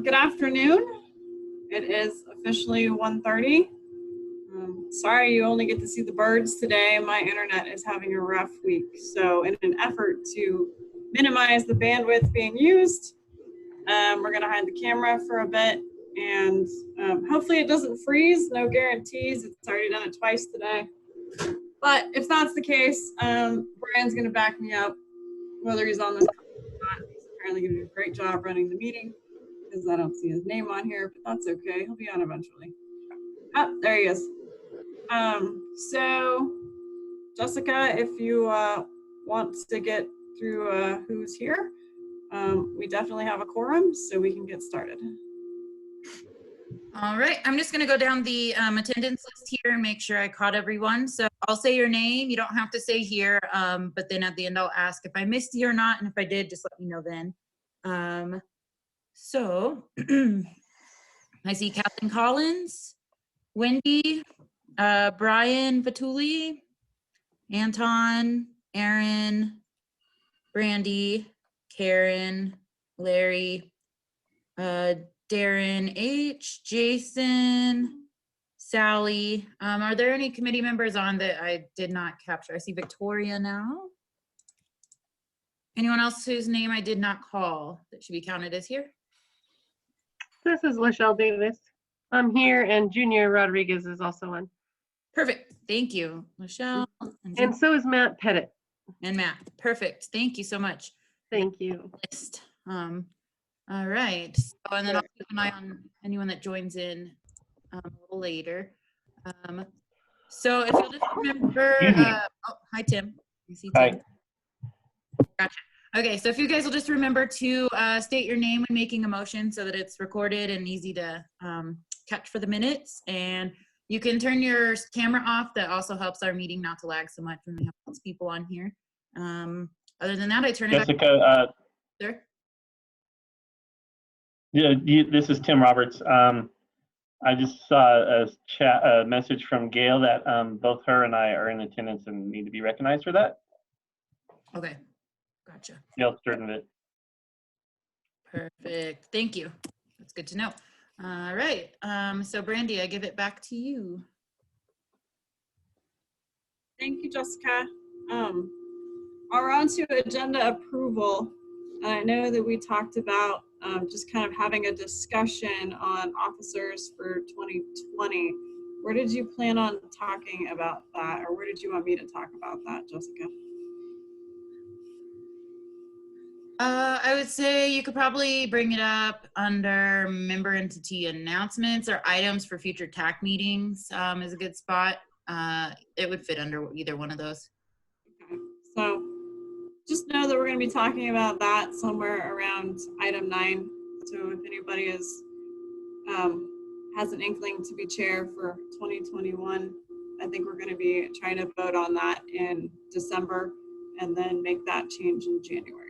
Good afternoon. It is officially 1:30. Sorry you only get to see the birds today. My internet is having a rough week. So in an effort to minimize the bandwidth being used, we're gonna hide the camera for a bit, and hopefully it doesn't freeze. No guarantees. It's already done it twice today. But if that's the case, Brian's gonna back me up, whether he's on this call or not. He's apparently gonna do a great job running the meeting, because I don't see his name on here, but that's okay. He'll be on eventually. Oh, there he is. So Jessica, if you want to get through who's here, we definitely have a quorum, so we can get started. All right, I'm just gonna go down the attendance list here and make sure I caught everyone. So I'll say your name. You don't have to say here, but then at the end I'll ask if I missed you or not, and if I did, just let me know then. So I see Captain Collins, Wendy, Brian Vituli, Anton, Aaron, Brandy, Karen, Larry, Darren H, Jason, Sally. Are there any committee members on that I did not capture? I see Victoria now. Anyone else whose name I did not call that should be counted as here? This is Lachelle Davis. I'm here, and Junior Rodriguez is also on. Perfect. Thank you, Lachelle. And so is Matt Pettit. And Matt. Perfect. Thank you so much. Thank you. List. All right. So, and then I'll keep an eye on anyone that joins in a little later. So if you'll just remember, oh, hi, Tim. You see Tim? Hi. Gotcha. Okay, so if you guys will just remember to state your name when making a motion so that it's recorded and easy to catch for the minutes. And you can turn your camera off. That also helps our meeting not to lag so much when we have lots of people on here. Other than that, I turn it back. Jessica, Sir? Yeah, this is Tim Roberts. I just saw a message from Gail that both her and I are in attendance and need to be recognized for that. Okay, gotcha. Gail Sturtevant. Perfect, thank you. That's good to know. All right, so Brandy, I give it back to you. Thank you, Jessica. We're on to agenda approval. I know that we talked about just kind of having a discussion on officers for 2020. Where did you plan on talking about that, or where did you want me to talk about that, Jessica? I would say you could probably bring it up under member entity announcements or items for future TAC meetings is a good spot. It would fit under either one of those. Okay. So just know that we're going to be talking about that somewhere around item 9. So if anybody is has an inkling to be chair for 2021, I think we're going to be trying to vote on that in December and then make that change in January.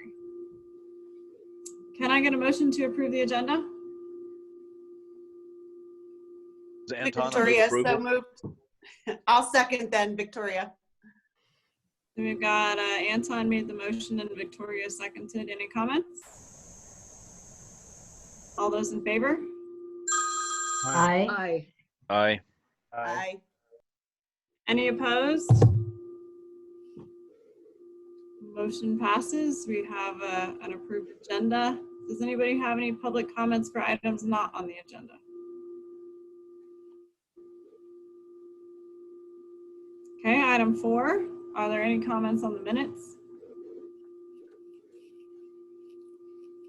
Can I get a motion to approve the agenda? Victoria, so moved. I'll second then, Victoria. We've got Anton made the motion and Victoria seconded. Any comments? All those in favor? Aye. Aye. Aye. Aye. Any opposed? Motion passes. We have an approved agenda. Does anybody have any public comments for items not on the agenda? Okay, item 4, Are there any comments on the minutes?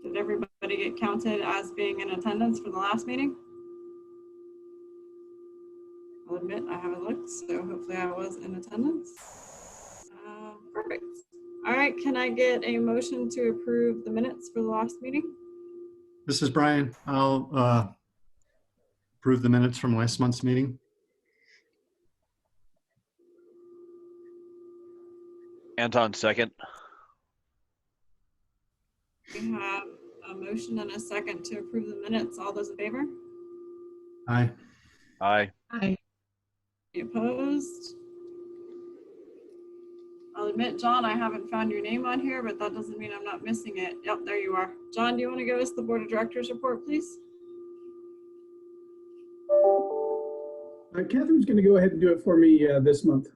Did everybody get counted as being in attendance for the last meeting? I'll admit I haven't looked, so hopefully I was in attendance. Perfect. All right, can I get a motion to approve the minutes for the last meeting? This is Brian. I'll approve the minutes from last month's meeting. Anton, second. We have a motion and a second to approve the minutes. All those in favor? Aye. Aye. Aye. Any opposed? I'll admit, John, I haven't found your name on here, but that doesn't mean I'm not missing it. Yep, there you are. John, do you want to give us the Board of Directors report, please? Catherine's going to go ahead and do it for me this month.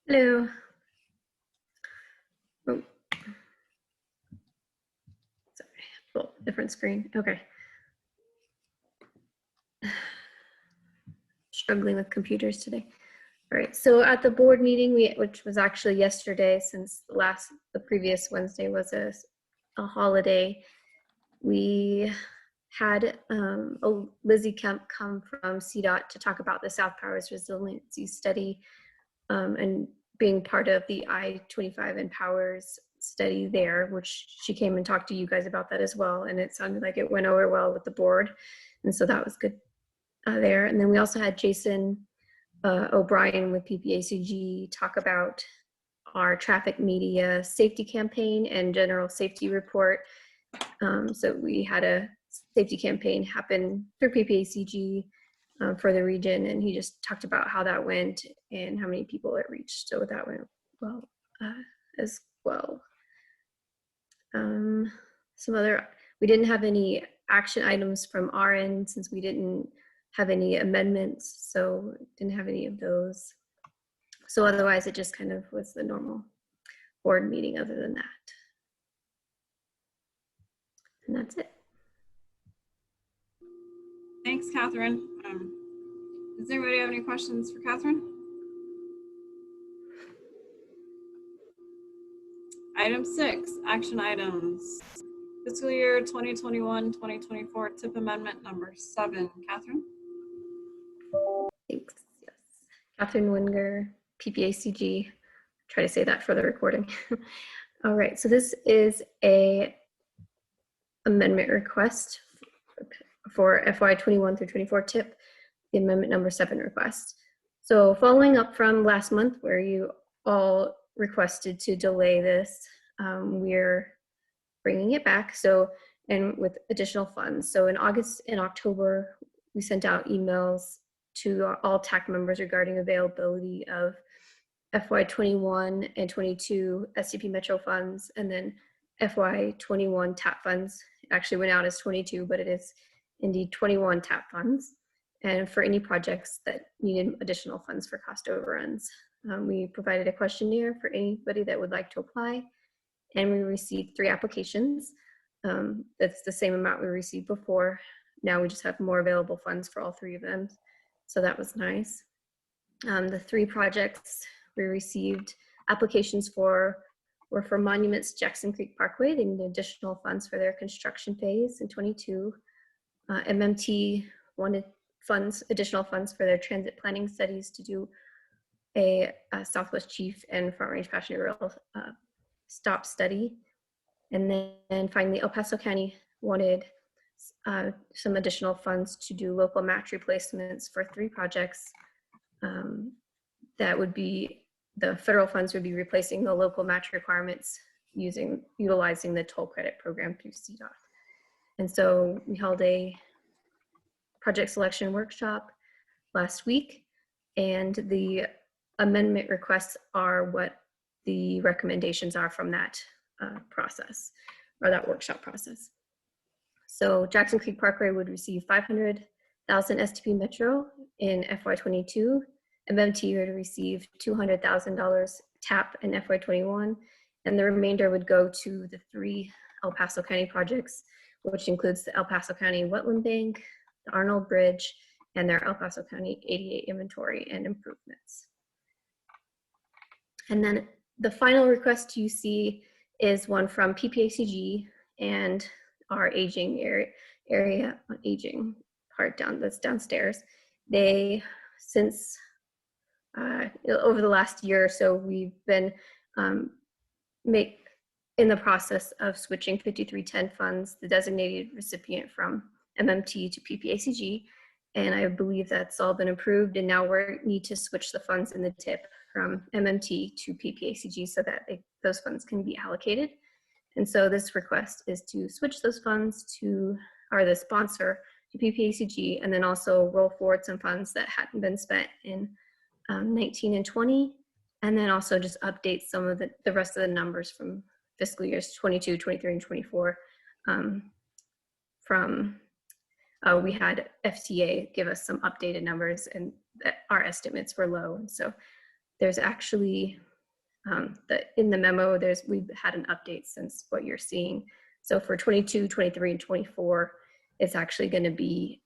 Hello. Oh. Sorry, oh, different screen. Okay. Struggling with computers today. All right, so at the board meeting, which was actually yesterday, since the previous Wednesday was a holiday, we had Lizzie Kemp come from CDOT to talk about the South Powers Resiliency Study and being part of the I-25 Empowers study there, which she came and talked to you guys about that as well. And it sounded like it went over well with the board. And so that was good there. And then we also had Jason O'Brien with PPACG talk about our traffic media safety campaign and general safety report. So we had a safety campaign happen through PPACG for the region, and he just talked about how that went and how many people it reached. So that went well as well. We didn't have any action items from our end since we didn't have any amendments, so didn't have any of those. So otherwise it just kind of was the normal board meeting other than that. And that's it. Thanks, Catherine. Does anybody have any questions for Catherine? Item 6, action items. Fiscal year 2021-2024 TIP amendment number 7. Catherine? Thanks. Yes. Catherine Winger, PPACG. Try to say that for the recording. All right, so this is a amendment request for FY21 through 24 TIP, the amendment number 7 request. So following up from last month where you all requested to delay this, we're bringing it back. So, and with additional funds. So in August and October, we sent out emails to all TAC members regarding availability of FY21 and 22 SCP Metro funds, and then FY21 TAP funds. It actually went out as 22, but it is indeed 21 TAP funds. And for any projects that needed additional funds for cost overruns. We provided a questionnaire for anybody that would like to apply, and we received 3 applications. That's the same amount we received before. Now we just have more available funds for all 3 of them. So that was nice. The 3 projects we received applications for were for Monuments Jackson Creek Parkway. They need additional funds for their construction phase in 22. MMT wanted additional funds for their transit planning studies to do a Southwest Chief and Front Range Passenger Rail stop study. And then finally, El Paso County wanted some additional funds to do local match replacements for 3 projects. That would be, the federal funds would be replacing the local match requirements utilizing the toll credit program through CDOT. And so we held a project selection workshop last week, and the amendment requests are what the recommendations are from that process, or that workshop process. So Jackson Creek Parkway would receive 500,000 STP Metro in FY22. MMT would receive $200,000 TAP in FY21, and the remainder would go to the 3 El Paso County projects, which includes the El Paso County Wetland Bank, the Arnold Bridge, and their El Paso County 88 inventory and improvements. And then the final request you see is one from PPACG and our aging area aging part that's downstairs. They, since over the last year or so, we've been in the process of switching 5310 funds, the designated recipient, from MMT to PPACG. And I believe that's all been approved. And now we need to switch the funds in the TIP from MMT to PPACG so that those funds can be allocated. And so this request is to switch those funds to, or the sponsor, to PPACG, and then also roll forward some funds that hadn't been spent in 19 and 20, and then also just update some of the rest of the numbers from fiscal years 22, 23, and 24 we had FTA give us some updated numbers, and our estimates were low. And so there's actually, in the memo, we've had an update since what you're seeing. So for 22, 23, and 24, it's actually going to be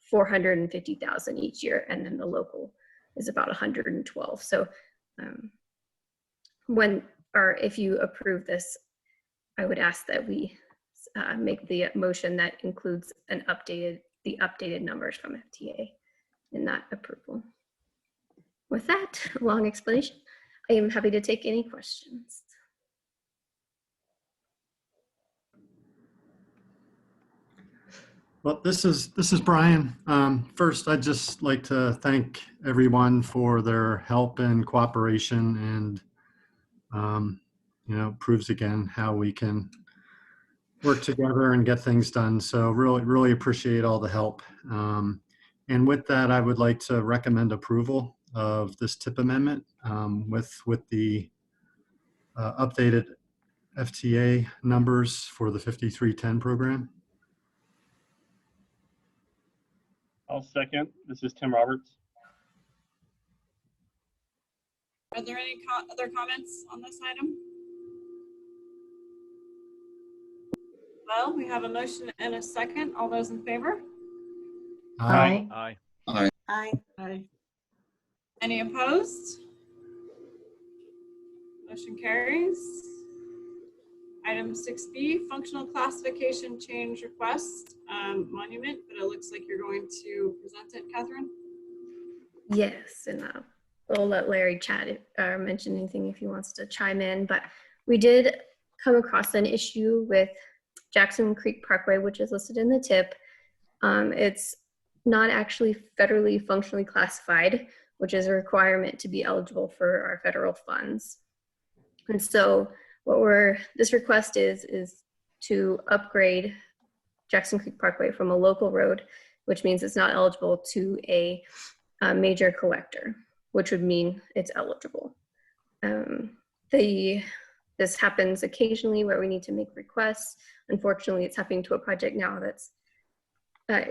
450,000 each year, and then the local is about 112. So if you approve this, I would ask that we make the motion that includes the updated numbers from FTA in that approval. With that long explanation, I am happy to take any questions. Well, this is Brian. First, I'd just like to thank everyone for their help and cooperation, and proves again how we can work together and get things done. So really appreciate all the help. And with that, I would like to recommend approval of this TIP amendment with the updated FTA numbers for the 5310 program. I'll second. This is Tim Roberts. Are there any other comments on this item? Well, we have a motion and a second. All those in favor? Aye. Aye. Aye. Any opposed? Motion carries. Item 6B, functional classification change request, monument, but it looks like you're going to present it, Catherine. Yes, and we'll let Larry chat or mention anything if he wants to chime in, but we did come across an issue with Jackson Creek Parkway, which is listed in the TIP. It's not actually federally functionally classified, which is a requirement to be eligible for our federal funds. And so this request is to upgrade Jackson Creek Parkway from a local road, which means it's not eligible, to a major collector, which would mean it's eligible. This happens occasionally where we need to make requests. Unfortunately, it's happening to a project now that's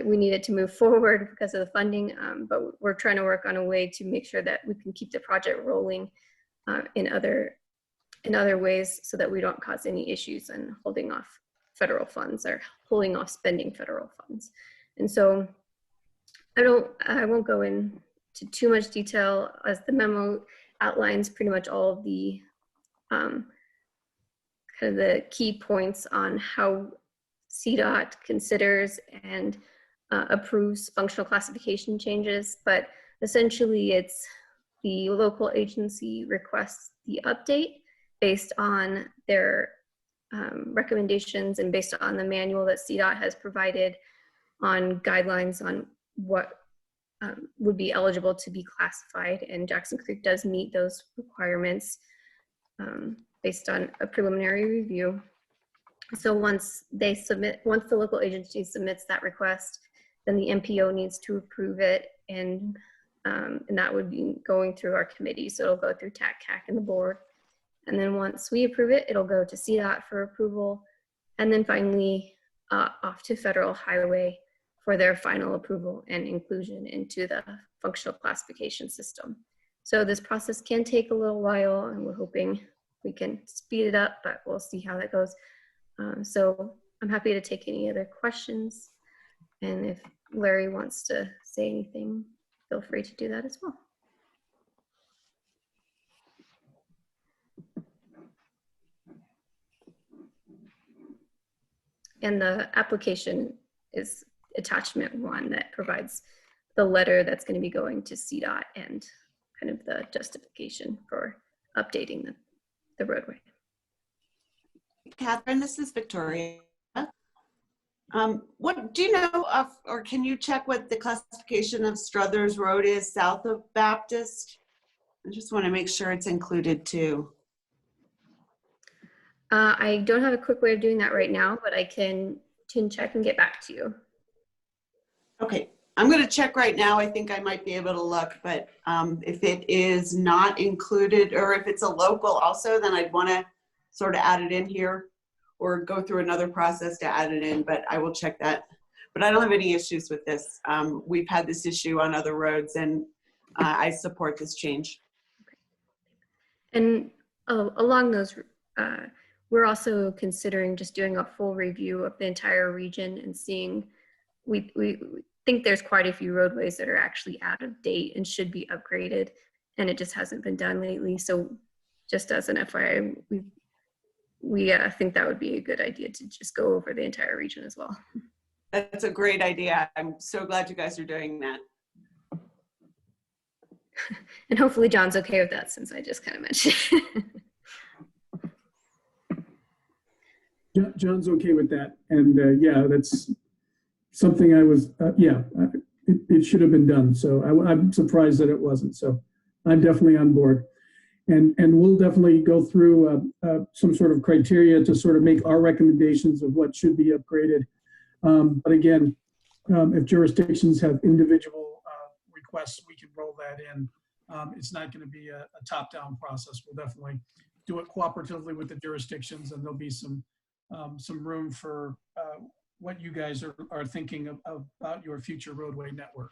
we needed to move forward because of the funding, but we're trying to work on a way to make sure that we can keep the project rolling in other ways so that we don't cause any issues in holding off federal funds or holding off spending federal funds. And so I won't go into too much detail, as the memo outlines pretty much all of the kind of the key points on how CDOT considers and approves functional classification changes, but essentially it's the local agency requests the update based on their recommendations and based on the manual that CDOT has provided on guidelines on what would be eligible to be classified, and Jackson Creek does meet those requirements based on a preliminary review. So once the local agency submits that request, then the MPO needs to approve it, and that would be going through our committee. So it'll go through TAC-CAC and the board. And then once we approve it, it'll go to CDOT for approval, and then finally off to Federal Highway for their final approval and inclusion into the functional classification system. So this process can take a little while, and we're hoping we can speed it up, but we'll see how that goes. So I'm happy to take any other questions. And if Larry wants to say anything, feel free to do that as well. And the application is attachment 1 that provides the letter that's going to be going to CDOT and kind of the justification for updating the roadway. Catherine, this is Victoria. What do you know of, or can you check what the classification of Struthers Road is south of Baptist? I just want to make sure it's included too. I don't have a quick way of doing that right now, but I can check and get back to you. Okay, I'm going to check right now. I think I might be able to look, but if it is not included, or if it's a local also, then I'd want to sort of add it in here or go through another process to add it in, but I will check that. But I don't have any issues with this. We've had this issue on other roads, and I support this change. And along those, we're also considering just doing a full review of the entire region and seeing, we think there's quite a few roadways that are actually out of date and should be upgraded, and it just hasn't been done lately. So just as an FYI, we think that would be a good idea to just go over the entire region as well. That's a great idea. I'm so glad you guys are doing that. And hopefully John's okay with that, since I just kind of mentioned. John's okay with that. And yeah, that's something I was, it should have been done. So I'm surprised that it wasn't. So I'm definitely on board. And we'll definitely go through some sort of criteria to sort of make our recommendations of what should be upgraded. But again, if jurisdictions have individual requests, we can roll that in. It's not going to be a top-down process. We'll definitely do it cooperatively with the jurisdictions, and there'll be some room for what you guys are thinking about your future roadway network.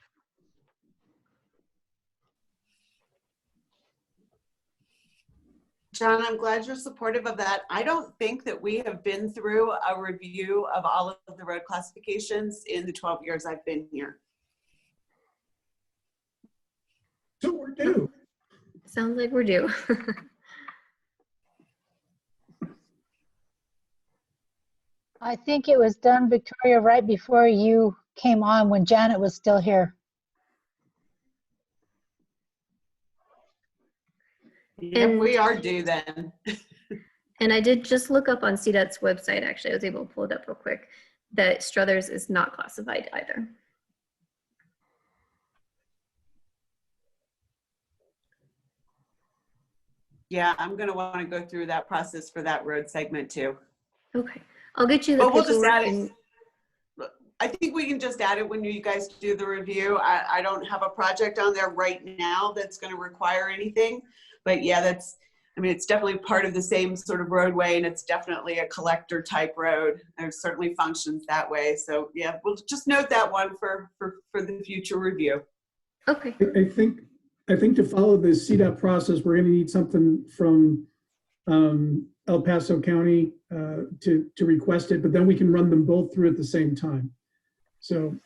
John, I'm glad you're supportive of that. I don't think that we have been through a review of all of the road classifications in the 12 years I've been here. So we're due. Sounds like we're due. I think it was done, Victoria, right before you came on, when Janet was still here. Yep, we are due then. And I did just look up on CDOT's website, actually. I was able to pull it up real quick, that Struthers is not classified either. Yeah, I'm going to want to go through that process for that road segment too. Okay, I'll get you the But we'll just paperwork. add it. I think we can just add it when you guys do the review. I don't have a project on there right now that's going to require anything, but yeah, it's definitely part of the same sort of roadway, and it's definitely a collector type road. It certainly functions that way. So yeah, we'll just note that one for the future review. Okay. I think to follow the CDOT process, we're going to need something from El Paso County to request it, but then we can run them both through at the same time. So,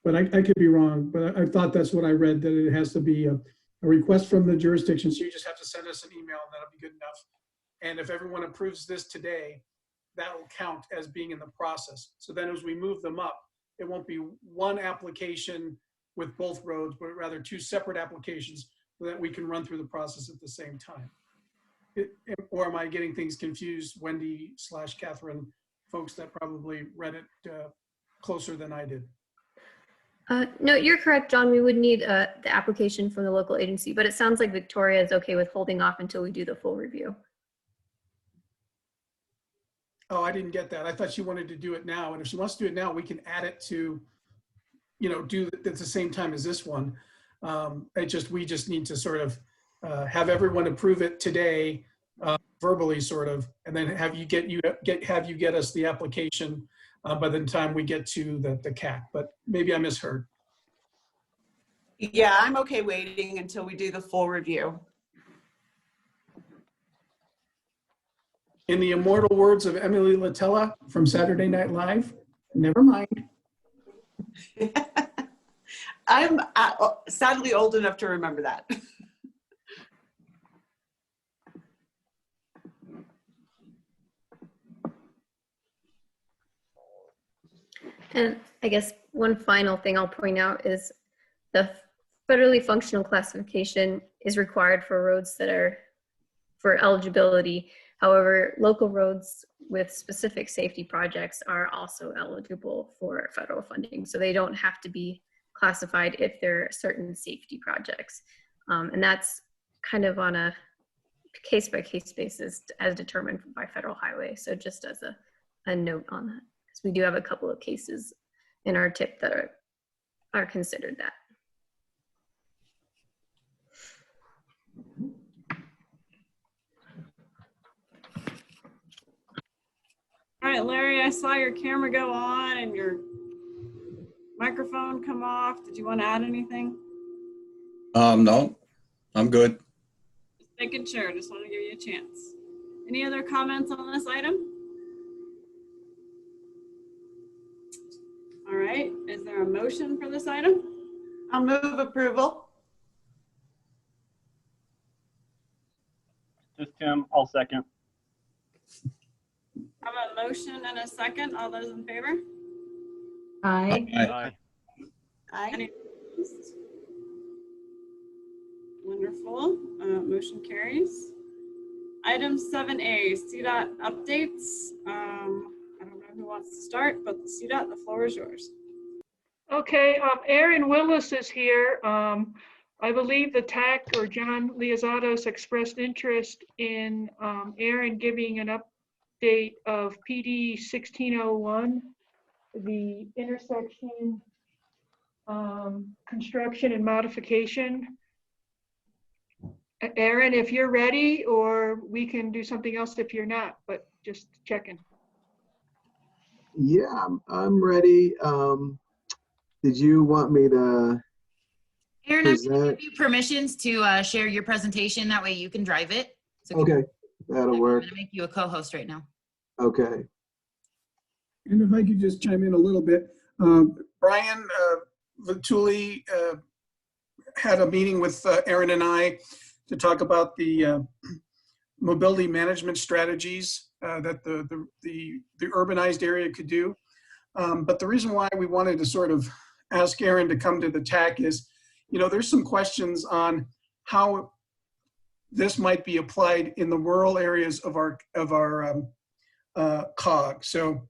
but I could be wrong, but I thought that's what I read, that it has to be a request from the jurisdiction. So you just have to send us an email, and that'll be good enough. And if everyone approves this today, that will count as being in the process. So then as we move them up, it won't be one application with both roads, but rather two separate applications so that we can run through the process at the same time. Or am I getting things confused, Wendy/Catherine, folks that probably read it closer than I did? No, you're correct, John. We would need the application from the local agency, but it sounds like Victoria is okay with holding off until we do the full review. Oh, I didn't get that. I thought she wanted to do it now. And if she wants to do it now, we can add it to, do it at the same time as this one. We just need to sort of have everyone approve it today, verbally sort of, and then have you get us the application by the time we get to the CAC, but maybe I misheard. Yeah, I'm okay waiting until we do the full review. In the immortal words of Emily Latella from Saturday Night Live, never mind. I'm sadly old enough to remember that. And I guess one final thing I'll point out is the federally functional classification is required for roads that are for eligibility. However, local roads with specific safety projects are also eligible for federal funding. So they don't have to be classified if there are certain safety projects. And that's kind of on a case-by-case basis as determined by federal highway. So just as a note on that, because we do have a couple of cases in our tip that are considered that. All right, Larry, I saw your camera go on and your microphone come off. Did you want to add anything? No, I'm good. Just making sure, just want to give you a chance. Any other comments on this item? All right, is there a motion for this item? I'll move approval. This is Tim, I'll second. I have a motion and a second. All those in favor? Aye. Aye. Aye. Any opposed? Wonderful. Motion carries. Item 7A, CDOT updates. I don't know who wants to start, but the CDOT, the floor is yours. Okay, Aaron Willis is here. I believe the TAC or John Liazados expressed interest in Aaron giving an update of PD 1601, the intersection construction and modification. Aaron, if you're ready, or we can do something else if you're not, but just checking. Yeah, I'm ready. Did you want me to Aaron, I'm going to present? give you permissions to share your presentation. That way you can drive it. So Okay, that'll I'm work. going to make you a co-host right now. Okay. And if I could just chime in a little bit, Brian Vituli had a meeting with Aaron and I to talk about the mobility management strategies that the urbanized area could do. But the reason why we wanted to sort of ask Aaron to come to the TAC is, you know, there's some questions on how this might be applied in the rural areas of our COG. So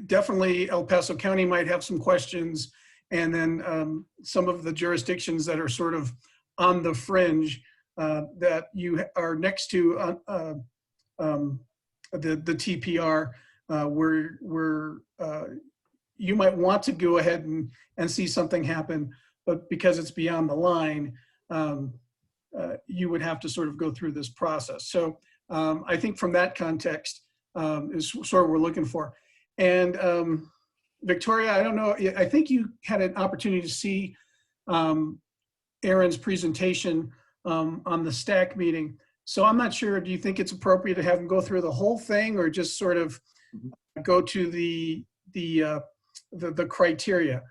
definitely El Paso County might have some questions, and then some of the jurisdictions that are sort of on the fringe that you are next to the TPR, where you might want to go ahead and see something happen, but because it's beyond the line, you would have to sort of go through this process. So I think from that context is sort of what we're looking for. And Victoria, I don't know, I think you had an opportunity to see Aaron's presentation on the STAC meeting. So I'm not sure, do you think it's appropriate to have him go through the whole thing, or just sort of go to the criteria?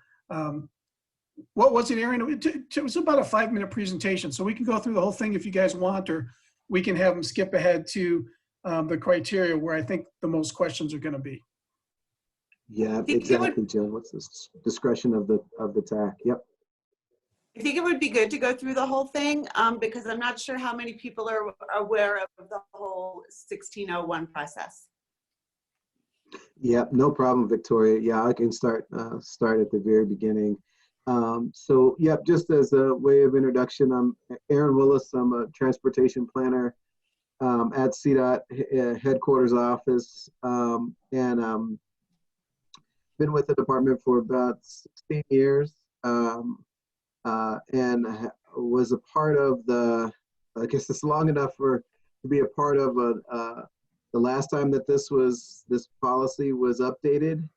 What was it, Aaron? It was about a 5-minute presentation, so we can go through the whole thing if you guys want, or we can have them skip ahead to the criteria where I think the most questions are going to be. Yeah, exactly, Jill. What's this discretion of the TAC? Yep. I think it would be good to go through the whole thing because I'm not sure how many people are aware of the whole 1601 process. Yeah, no problem, Victoria. Yeah, I can start at the very beginning. So, yep, just as a way of introduction, I'm Aaron Willis. I'm a transportation planner at CDOT headquarters office, and been with the department for about 16 years, and was a part of I guess it's long enough to be a part of the last time that this policy was updated.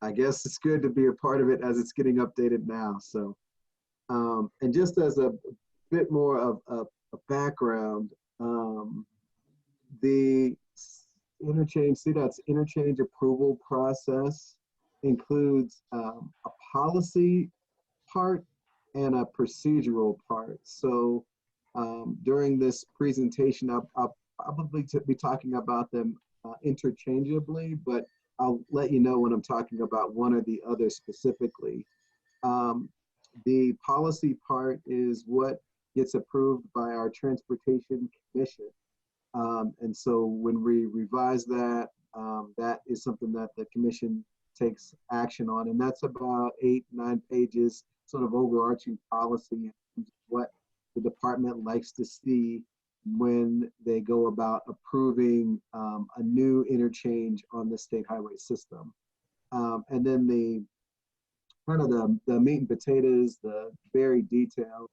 I guess it's good to be a part of it as it's getting updated now. So, and just as a bit more of a background, the CDOT's interchange approval process includes a policy part and a procedural part. So during this presentation, I'll probably be talking about them interchangeably, but I'll let you know when I'm talking about one or the other specifically. The policy part is what gets approved by our Transportation Commission. And so when we revise that, that is something that the commission takes action on. And that's about 8-9 pages, sort of overarching policy, what the department likes to see when they go about approving a new interchange on the state highway system. And then the kind of the meat and potatoes, the very detailed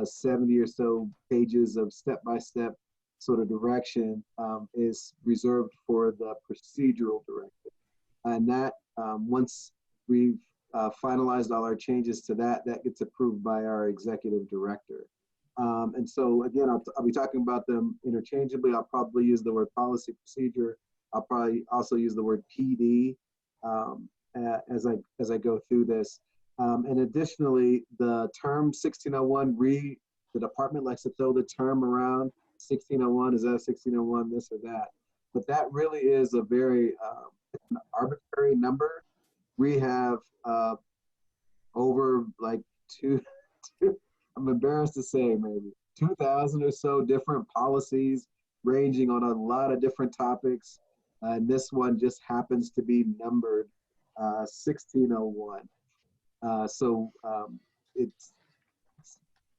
70 or so pages of step-by-step sort of direction is reserved for the procedural directive. And that once we've finalized all our changes to that, that gets approved by our executive director. And so again, I'll be talking about them interchangeably. I'll probably use the word policy procedure. I'll probably also use the word PD as I go through this. And additionally, the term 1601, the department likes to throw the term around. 1601, is that 1601, this or that? But that really is a very arbitrary number. We have over like I'm embarrassed to say, maybe 2,000 or so different policies ranging on a lot of different topics. And this one just happens to be numbered 1601. So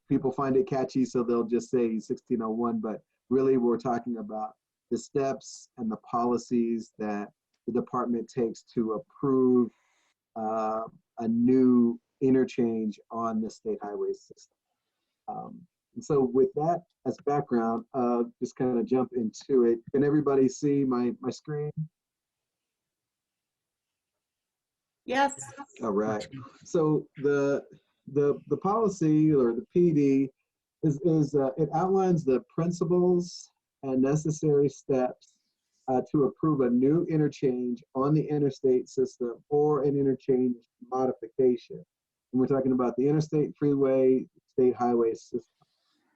people find it catchy, so they'll just say 1601, but really we're talking about the steps and the policies that the department takes to approve a new interchange on the state highway system. And so with that as background, just kind of jump into it. Can everybody see my screen? Yes. All right. So the policy, or the PD, is it outlines the principles and necessary steps to approve a new interchange on the interstate system or an interchange modification. And we're talking about the interstate, freeway, state highway system.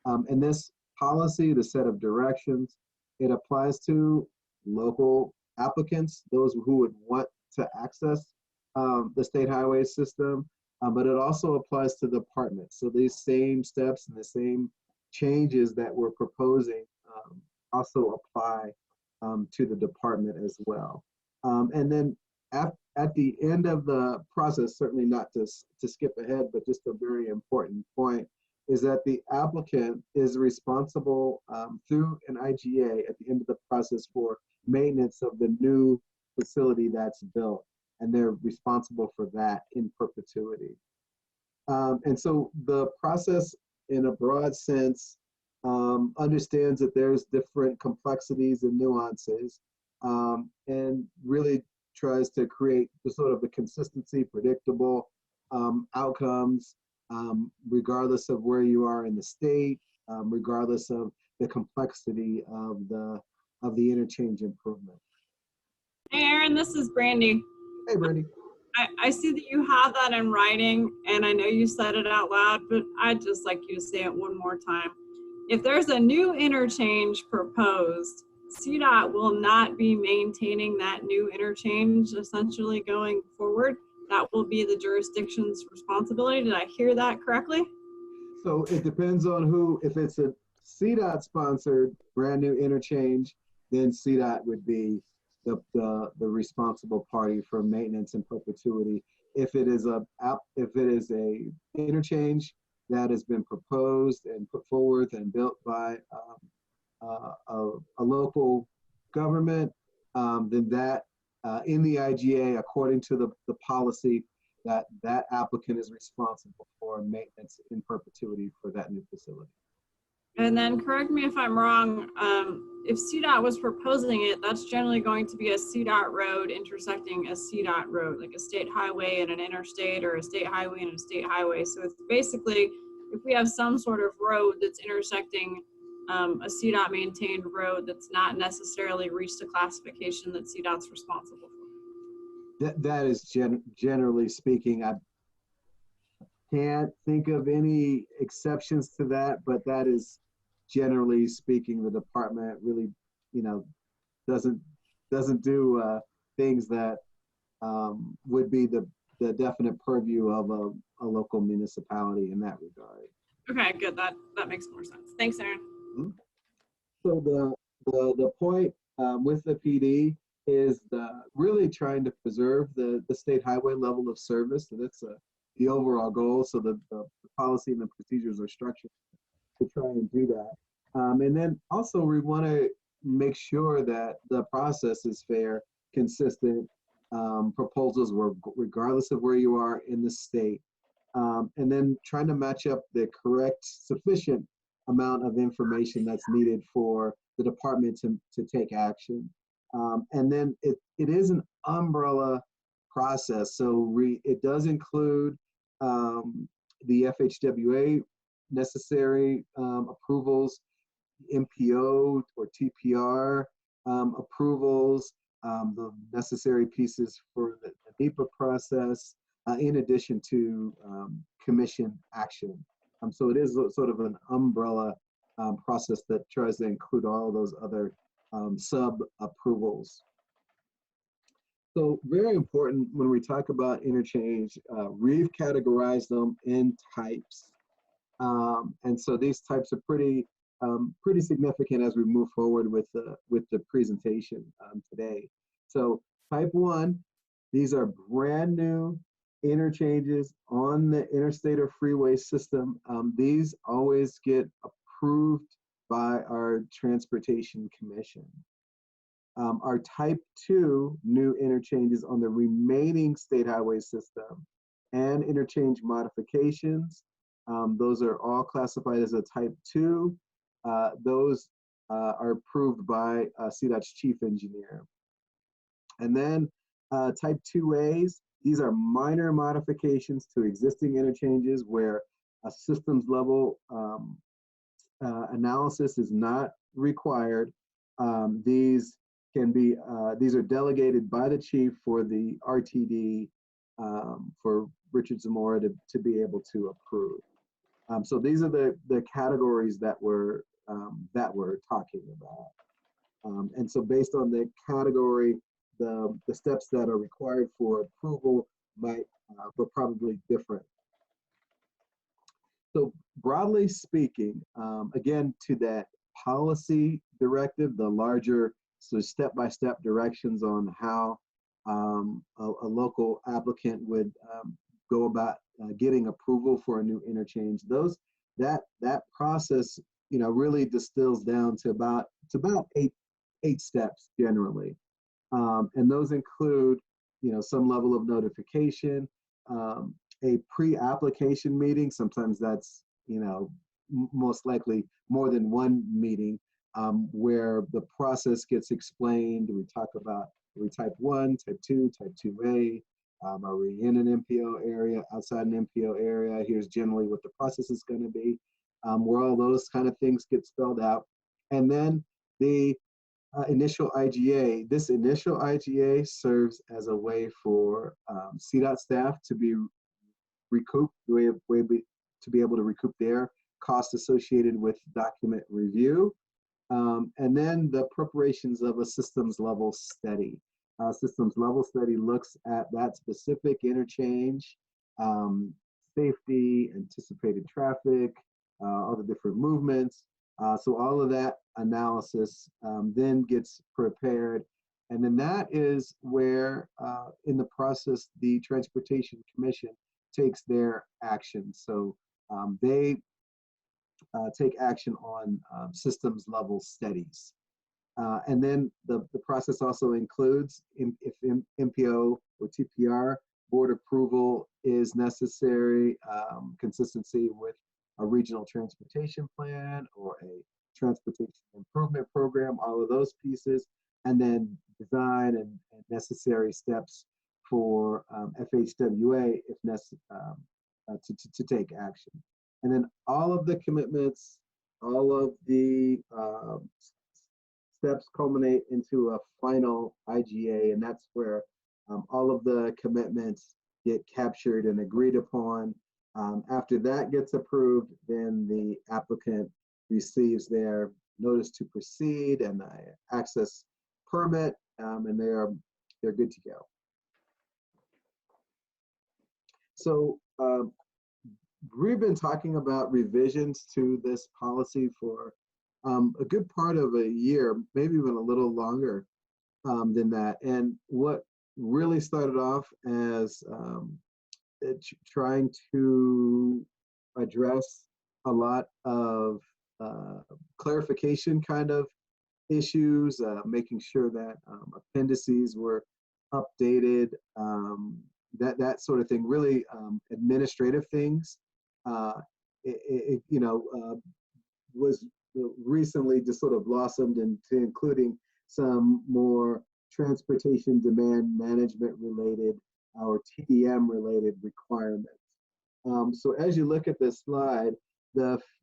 And this policy, the set of directions, it applies to local applicants, those who would want to access the state highway system, but it also applies to the department. So these same steps and the same changes that we're proposing also apply to the department as well. And then at the end of the process, certainly not to skip ahead, but just a very important point, is that the applicant is responsible through an IGA at the end of the process for maintenance of the new facility that's built, and they're responsible for that in perpetuity. And so the process, in a broad sense, understands that there's different complexities and nuances, and really tries to create the sort of the consistency, predictable outcomes, regardless of where you are in the state, regardless of the complexity of the interchange improvement. Hey, Aaron, this is Brandy. Hey, Brandy. I see that you have that in writing, and I know you said it out loud, but I'd just like you to say it one more time. If there's a new interchange proposed, CDOT will not be maintaining that new interchange essentially going forward. That will be the jurisdiction's responsibility. Did I hear that correctly? So it depends on who. If it's a CDOT sponsored brand new interchange, then CDOT would be the responsible party for maintenance and perpetuity. If it is a interchange that has been proposed and put forward and built by a local government, then that in the IGA, according to the policy, that applicant is responsible for maintenance in perpetuity for that new facility. And then correct me if I'm wrong, if CDOT was proposing it, that's generally going to be a CDOT road intersecting a CDOT road, like a state highway and an interstate, or a state highway and a state highway. So it's basically, if we have some sort of road that's intersecting a CDOT maintained road that's not necessarily reached the classification that CDOT's responsible for. That is generally speaking. I can't think of any exceptions to that, but that is generally speaking, the department really, doesn't doesn't do things that would be the definite purview of a local municipality in that regard. Okay, good. That makes more sense. Thanks, Aaron. So the point with the PD is really trying to preserve the state highway level of service. So that's the overall goal. So the policy and the procedures are structured to try and do that. And then also we want to make sure that the process is fair, consistent, proposals were regardless of where you are in the state. And then trying to match up the correct, sufficient amount of information that's needed for the department to take action. And then it is an umbrella process. So it does include the FHWA necessary approvals, MPO or TPR approvals, the necessary pieces for the NEPA process, in addition to commission action. So it is sort of an umbrella process that tries to include all those other sub-approvals. So very important when we talk about interchange, we've categorized them in types. And so these types are pretty significant as we move forward with the presentation today. So type 1, these are brand new interchanges on the interstate or freeway system. These always get approved by our Transportation Commission. Our type 2 new interchanges on the remaining state highway system and interchange modifications, those are all classified as a type 2. Those are approved by CDOT's chief engineer. And then type 2As, these are minor modifications to existing interchanges where a systems level analysis is not required. These are delegated by the chief for the RTD for Richard Zamora to be able to approve. So these are the categories that we're talking about. And so based on the category, the steps that are required for approval were probably different. So broadly speaking, again, to that policy directive, the larger step-by-step directions on how a local applicant would go about getting approval for a new interchange. That process, really distills down to about eight steps generally, and those include, some level of notification, a pre-application meeting. Sometimes that's, most likely more than one meeting where the process gets explained. We talk about, are we type 1, type 2, type 2A? Are we in an MPO area, outside an MPO area? Here's generally what the process is going to be, where all those kind of things get spelled out. And then the initial IGA. This initial IGA serves as a way for CDOT staff to be recouped, to be able to recoup their costs associated with document review. And then the preparations of a systems level study. Systems level study looks at that specific interchange, safety, anticipated traffic, all the different movements. So all of that analysis then gets prepared. And then that is where in the process, the Transportation Commission takes their action. So they take action on systems level studies. And then the process also includes, if MPO or TPR board approval is necessary, consistency with a regional transportation plan or a transportation improvement program, all of those pieces, and then design and necessary steps for FHWA if necessary to take action. And then all of the commitments, all of the steps culminate into a final IGA, and that's where all of the commitments get captured and agreed upon. After that gets approved, then the applicant receives their notice to proceed and the access permit, and they're good to go. So we've been talking about revisions to this policy for a good part of a year, maybe even a little longer than that. And what really started off as trying to address a lot of clarification kind of issues, making sure that appendices were updated, that sort of thing, really administrative things, was recently just sort of blossomed into including some more transportation demand management related or TDM related requirements. So as you look at this slide,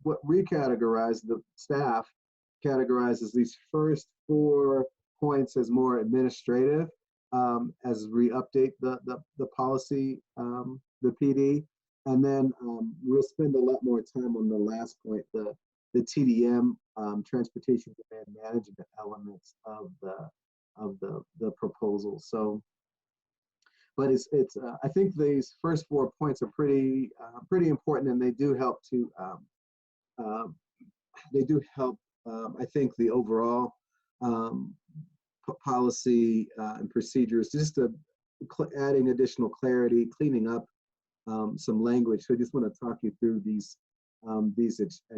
what we categorize, the staff categorizes these first 4 points as more administrative, as we update the policy, the PD, and then we'll spend a lot more time on the last point, the TDM, transportation demand management elements of the proposal. So, but it's I think these first 4 points are pretty important, and they do help to I think the overall policy and procedures, just adding additional clarity, cleaning up some language. So I just want to talk you through these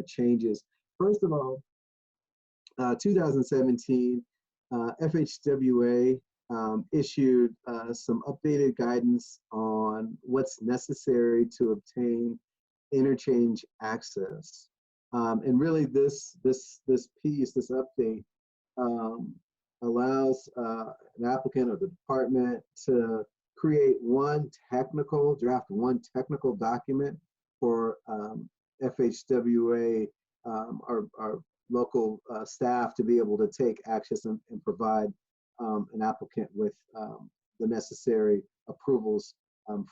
changes. First of all, 2017, FHWA issued some updated guidance on what's necessary to obtain interchange access. And really this update allows an applicant or the department to create draft one technical document for FHWA, our local staff, to be able to take access and provide an applicant with the necessary approvals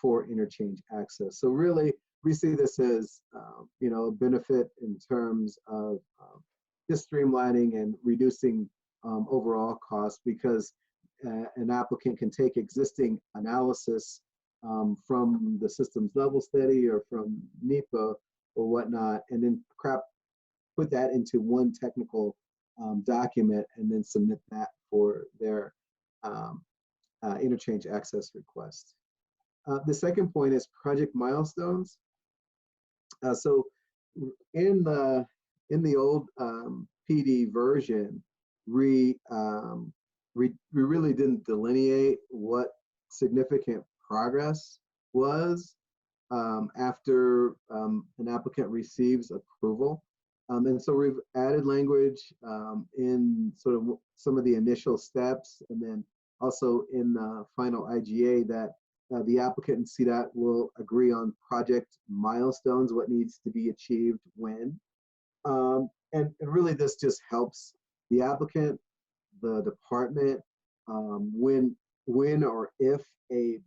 for interchange access. So really, we see this as a benefit in terms of just streamlining and reducing overall costs, because an applicant can take existing analysis from the systems level study or from NEPA or whatnot, and then put that into one technical document and then submit that for their interchange access request. The second point is project milestones. So in the old PD version, we really didn't delineate what significant progress was after an applicant receives approval. And so we've added language in sort of some of the initial steps, and then also in the final IGA that the applicant and CDOT will agree on project milestones, what needs to be achieved when. And really this just helps the applicant, the department, when or if an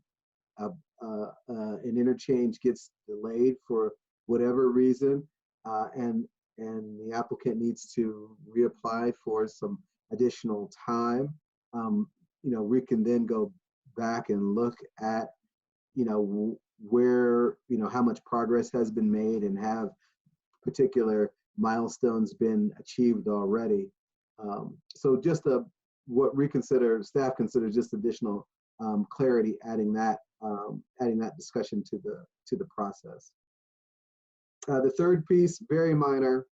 interchange gets delayed for whatever reason, and the applicant needs to reapply for some additional time, we can then go back and look at, where, how much progress has been made and have particular milestones been achieved already. So just what staff considers just additional clarity, adding that discussion to the process. The third piece, very minor,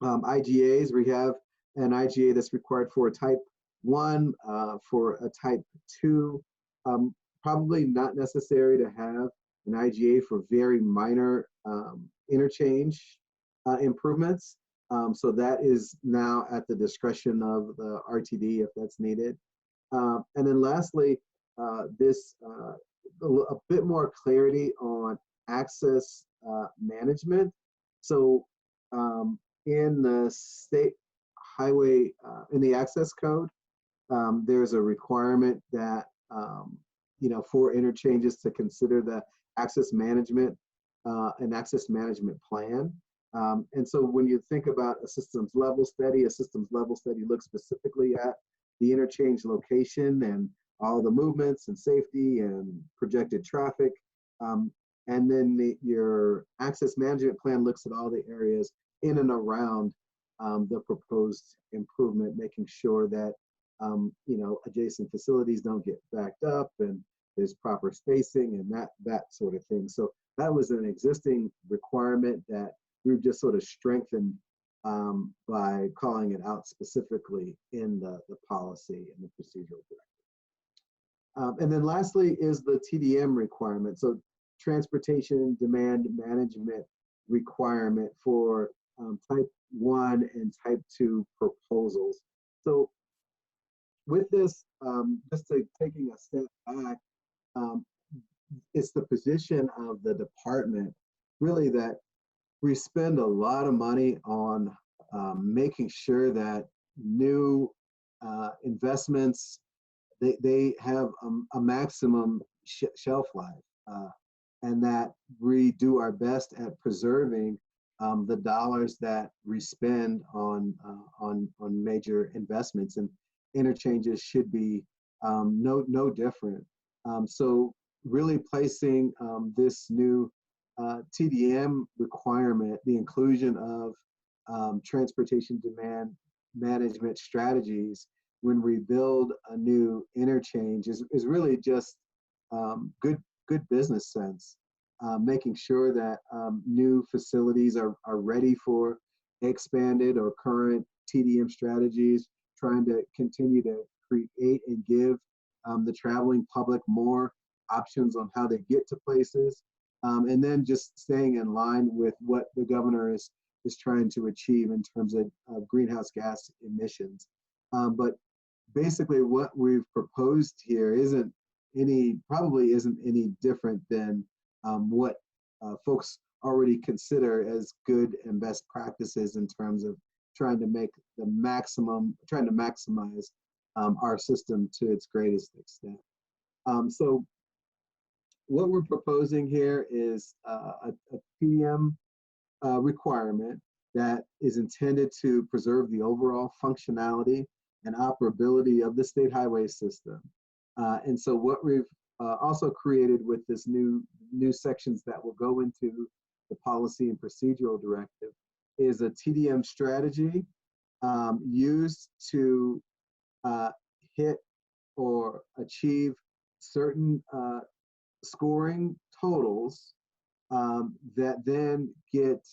IGAs. We have an IGA that's required for a type 1, for a type 2. Probably not necessary to have an IGA for very minor interchange improvements. So that is now at the discretion of the RTD if that's needed. And then lastly, a bit more clarity on access management. So in the state highway, in the access code, there's a requirement that, for interchanges to consider the access management, an access management plan. And so when you think about a systems level study looks specifically at the interchange location and all the movements and safety and projected traffic. And then your access management plan looks at all the areas in and around the proposed improvement, making sure that adjacent facilities don't get backed up and there's proper spacing and that sort of thing. So that was an existing requirement that we've just sort of strengthened by calling it out specifically in the policy and the procedural directive. And then lastly is the TDM requirement. So transportation demand management requirement for type 1 and type 2 proposals. So with this, just taking a step back, it's the position of the department really that we spend a lot of money on making sure that new investments, they have a maximum shelf life, and that we do our best at preserving the dollars that we spend on major investments, and interchanges should be no different. So really placing this new TDM requirement, the inclusion of transportation demand management strategies when we build a new interchange is really just good business sense, making sure that new facilities are ready for expanded or current TDM strategies, trying to continue to create and give the traveling public more options on how they get to places, and then just staying in line with what the governor is trying to achieve in terms of greenhouse gas emissions. But basically what we've proposed here probably isn't any different than what folks already consider as good and best practices in terms of trying to maximize our system to its greatest extent. So what we're proposing here is a TDM requirement that is intended to preserve the overall functionality and operability of the state highway system. And so what we've also created with this new sections that will go into the policy and procedural directive is a TDM strategy used to hit or achieve certain scoring totals that then get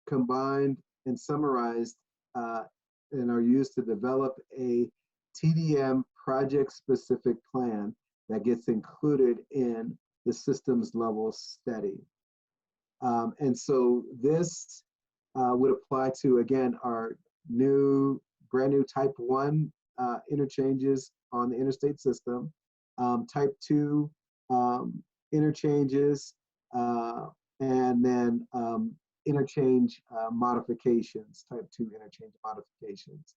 combined and summarized and are used to develop a TDM project-specific plan that gets included in the systems level study. And so this would apply to, again, our brand new type 1 interchanges on the interstate system, type 2 interchanges, and then interchange modifications, type 2 interchange modifications.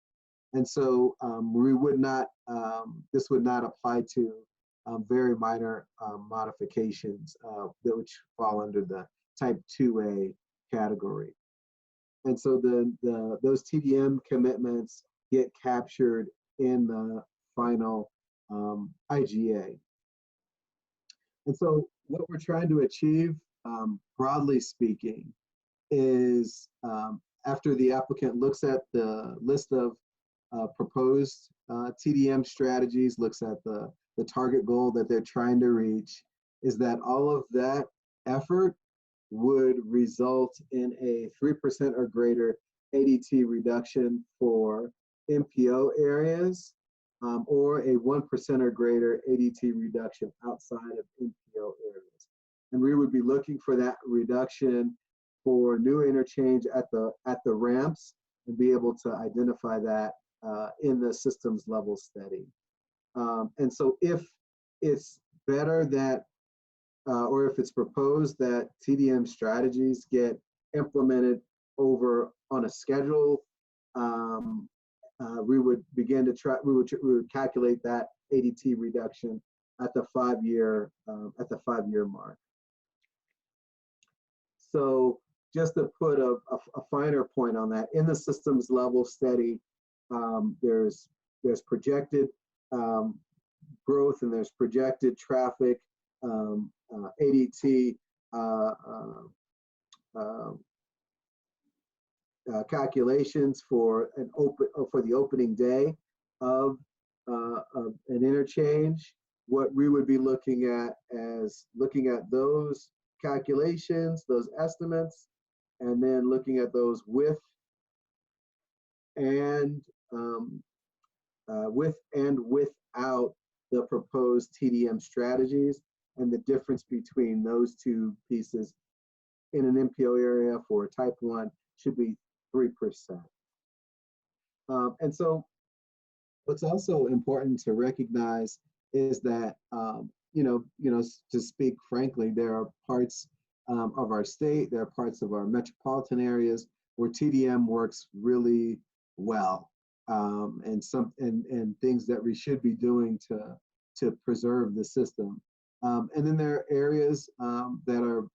And so we would not, this would not apply to very minor modifications which fall under the type 2A category. And so those TDM commitments get captured in the final IGA. And so what we're trying to achieve, broadly speaking, is after the applicant looks at the list of proposed TDM strategies, looks at the target goal that they're trying to reach, is that all of that effort would result in a 3% or greater ADT reduction for MPO areas, or a 1% or greater ADT reduction outside of MPO areas. And we would be looking for that reduction for new interchange at the ramps and be able to identify that in the systems level study. And so if it's better that, or if it's proposed that TDM strategies get implemented over on a schedule, we would begin to try, we would calculate that ADT reduction at the 5-year mark. So just to put a finer point on that, in the systems level study, there's there's projected growth and there's projected traffic, ADT calculations for the opening day of an interchange. What we would be looking at those calculations, those estimates, and then looking at those with and without the proposed TDM strategies, and the difference between those two pieces in an MPO area for type 1 should be 3%. And so what's also important to recognize is that, to speak frankly, there are parts of our state, there are parts of our metropolitan areas where TDM works really well, and things that we should be doing to preserve the system. And then there are areas that are,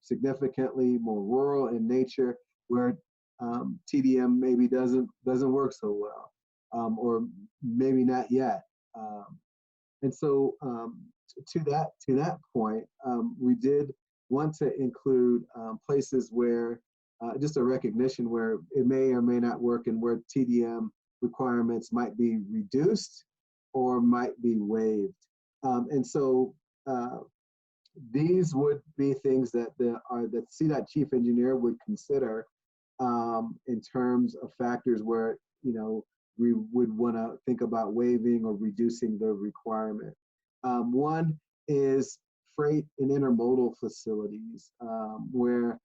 significantly more rural in nature where TDM maybe doesn't work so well, or maybe not yet. And so to that point, we did want to include places where just a recognition where it may or may not work and where TDM requirements might be reduced or might be waived. And so these would be things that the CDOT chief engineer would consider in terms of factors where, we would want to think about waiving or reducing the requirement. One is freight and intermodal facilities, where,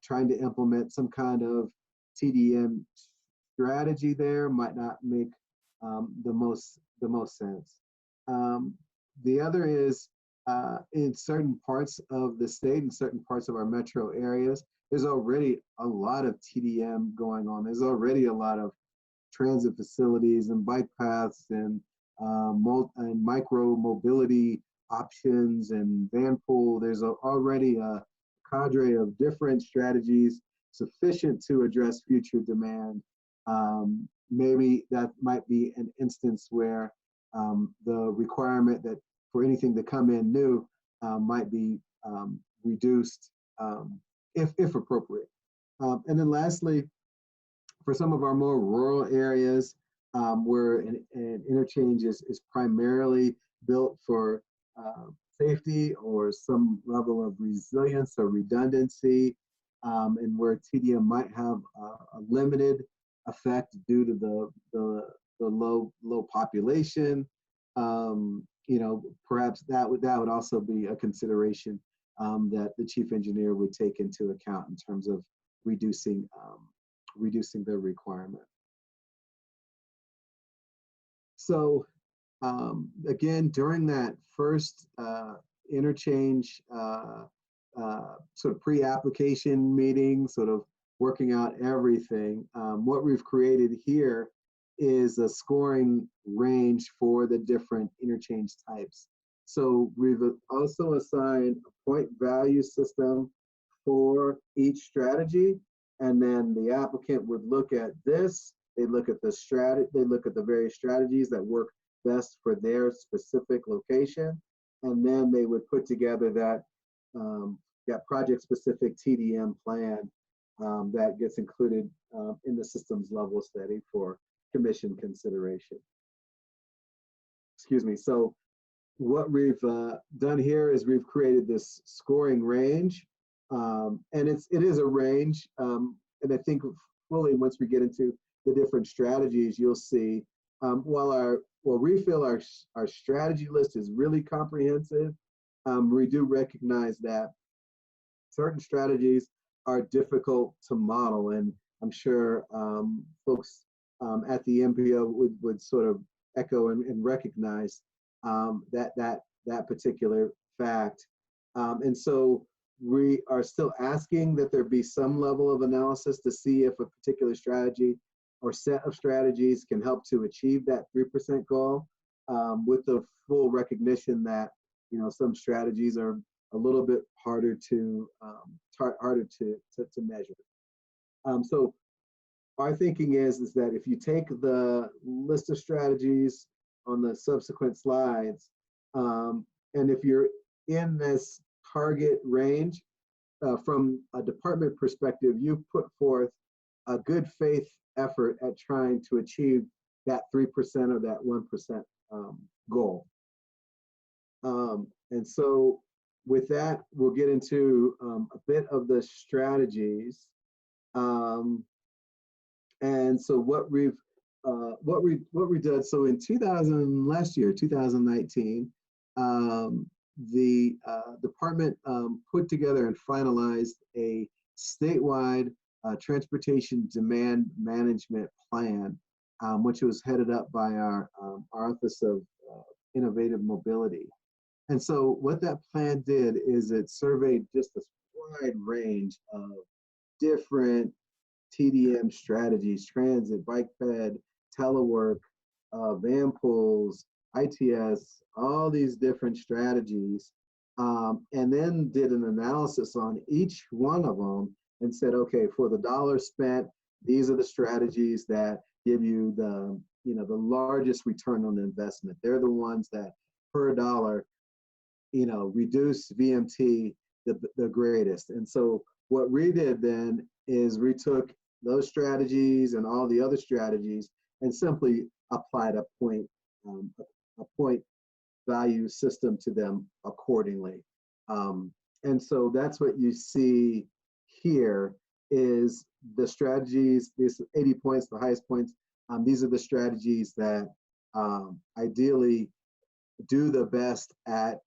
trying to implement some kind of TDM strategy there might not make the most sense. The other is in certain parts of the state, in certain parts of our metro areas, there's already a lot of TDM going on. There's already a lot of transit facilities and bike paths and micro mobility options and van pool. There's already a cadre of different strategies sufficient to address future demand. Maybe that might be an instance where the requirement that for anything to come in new might be reduced if appropriate. And then lastly, for some of our more rural areas where an interchange is primarily built for safety or some level of resilience or redundancy, and where TDM might have a limited effect due to the low population, perhaps that would also be a consideration that the chief engineer would take into account in terms of reducing their requirement. So again, during that first interchange sort of pre-application meeting, sort of working out everything, what we've created here is a scoring range for the different interchange types. So we've also assigned a point value system for each strategy, and then the applicant would look at this. They look at the various strategies that work best for their specific location, and then they would put together that project-specific TDM plan that gets included in the systems level study for commission consideration. Excuse me. So what we've done here is we've created this scoring range, and it is a range. And I think fully once we get into the different strategies, you'll see while we feel our strategy list is really comprehensive, we do recognize that certain strategies are difficult to model, and I'm sure folks at the MPO would sort of echo and recognize that particular fact. And so we are still asking that there be some level of analysis to see if a particular strategy or set of strategies can help to achieve that 3% goal, with the full recognition that some strategies are a little bit harder to measure. So our thinking is that if you take the list of strategies on the subsequent slides, and if you're in this target range, from a department perspective, you put forth a good faith effort at trying to achieve that 3% or that 1% goal. And so with that, we'll get into a bit of the strategies. And so what we've done, so in last year, 2019, the department put together and finalized a statewide transportation demand management plan, which was headed up by our Office of Innovative Mobility. And so what that plan did is it surveyed just a wide range of different TDM strategies: transit, bike ped, telework, van pools, ITS, all these different strategies, and then did an analysis on each one of them and said, okay, for the dollar spent, these are the strategies that give you the largest return on investment. They're the ones that per dollar, reduce VMT the greatest. And so what we did then is we took those strategies and all the other strategies and simply applied a point value system to them accordingly. And so that's what you see here is the strategies, these 80 points, the highest points. These are the strategies that ideally do the best at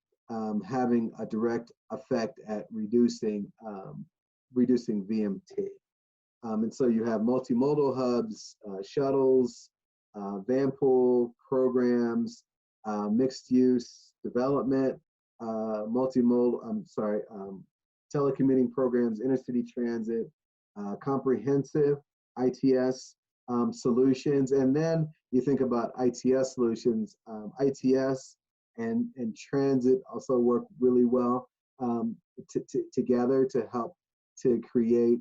having a direct effect at reducing VMT. And so you have multimodal hubs, shuttles, van pool programs, mixed use development, telecommuting programs, intercity transit, comprehensive ITS solutions. And then you think about ITS solutions, ITS and transit also work really well together to help to create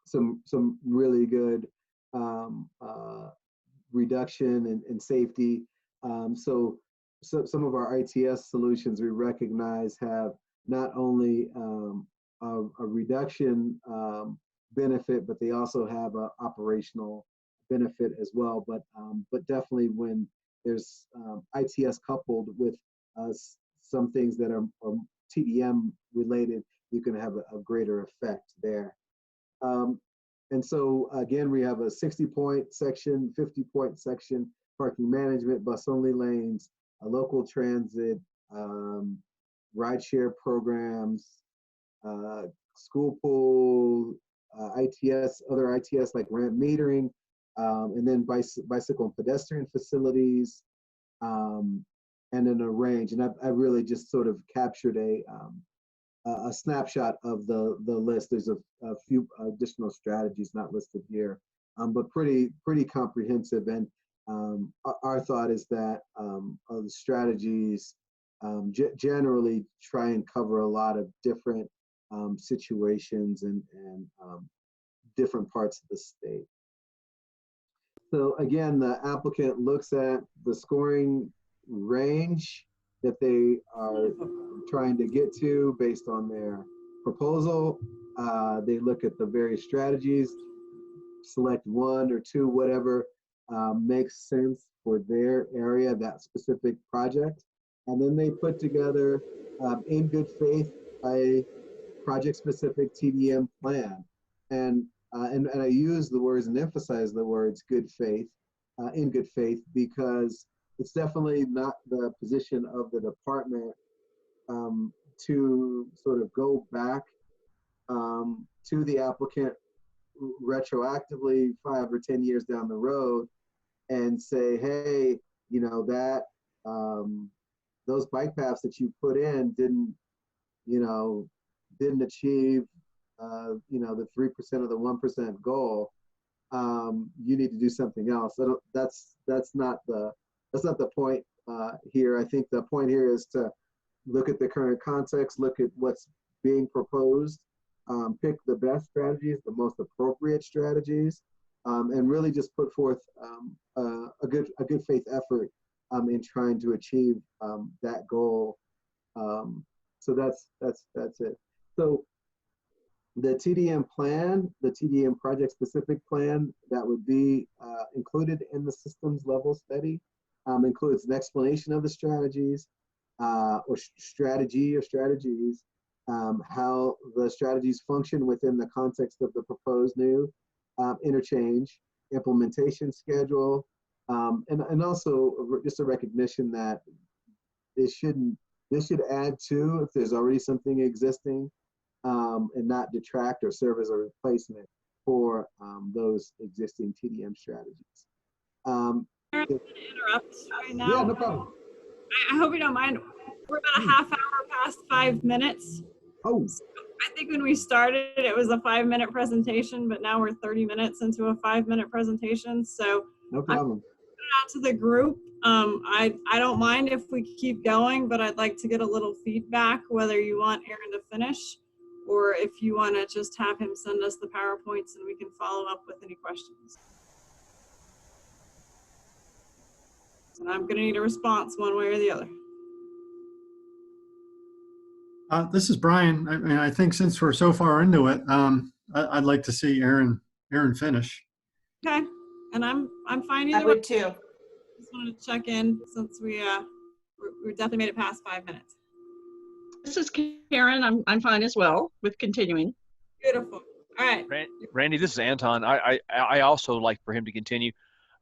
some really good reduction and safety. So some of our ITS solutions we recognize have not only a reduction benefit, but they also have an operational benefit as well. But definitely when there's ITS coupled with some things that are TDM related, you can have a greater effect there. And so again, we have a 60-point section, 50-point section, parking management, bus only lanes, a local transit, rideshare programs, school pool, ITS, other ITS like ramp metering, and then bicycle and pedestrian facilities, and then a range. And I really just sort of captured a snapshot of the list. There's a few additional strategies not listed here, but pretty comprehensive. And our thought is that the strategies generally try and cover a lot of different situations and different parts of the state. So again, the applicant looks at the scoring range that they are trying to get to based on their proposal. They look at the various strategies, select one or two, whatever makes sense for their area, that specific project. And then they put together, in good faith, a project-specific TDM plan. And I use the words and emphasize the words good faith, in good faith, because it's definitely not the position of the department to sort of go back to the applicant retroactively 5 or 10 years down the road and say, hey, that those bike paths that you put in didn't achieve the 3% or the 1% goal. You need to do something else. That's not the point here. I think the point here is to look at the current context, look at what's being proposed, pick the best strategies, the most appropriate strategies, and really just put forth a good faith effort in trying to achieve that goal. So that's it. So the TDM plan, the TDM project specific plan that would be included in the systems level study includes an explanation of the strategies or strategies, how the strategies function within the context of the proposed new interchange, implementation schedule, and also just a recognition that this should add to if there's already something existing, and not detract or serve as a replacement for those existing TDM strategies. I'm going to interrupt right now. Yeah, no problem. I hope you don't mind. We're about a half hour past 5 minutes. Oh. So I think when we started, it was a 5-minute presentation, but now we're 30 minutes into a 5-minute presentation. So no problem. Out to the group. I don't mind if we keep going, but I'd like to get a little feedback, whether you want Aaron to finish or if you want to just have him send us the PowerPoints and we can follow up with any questions. And I'm going to need a response one way or the other. This is Brian. I mean, I think since we're so far into it, I'd like to see Aaron finish. Okay, and I'm fine either I would too. Just wanted to check in since we definitely made it past 5 minutes. This is Karen. I'm fine as well with continuing. Beautiful. All right. Randy, this is Anton. I also like for him to continue,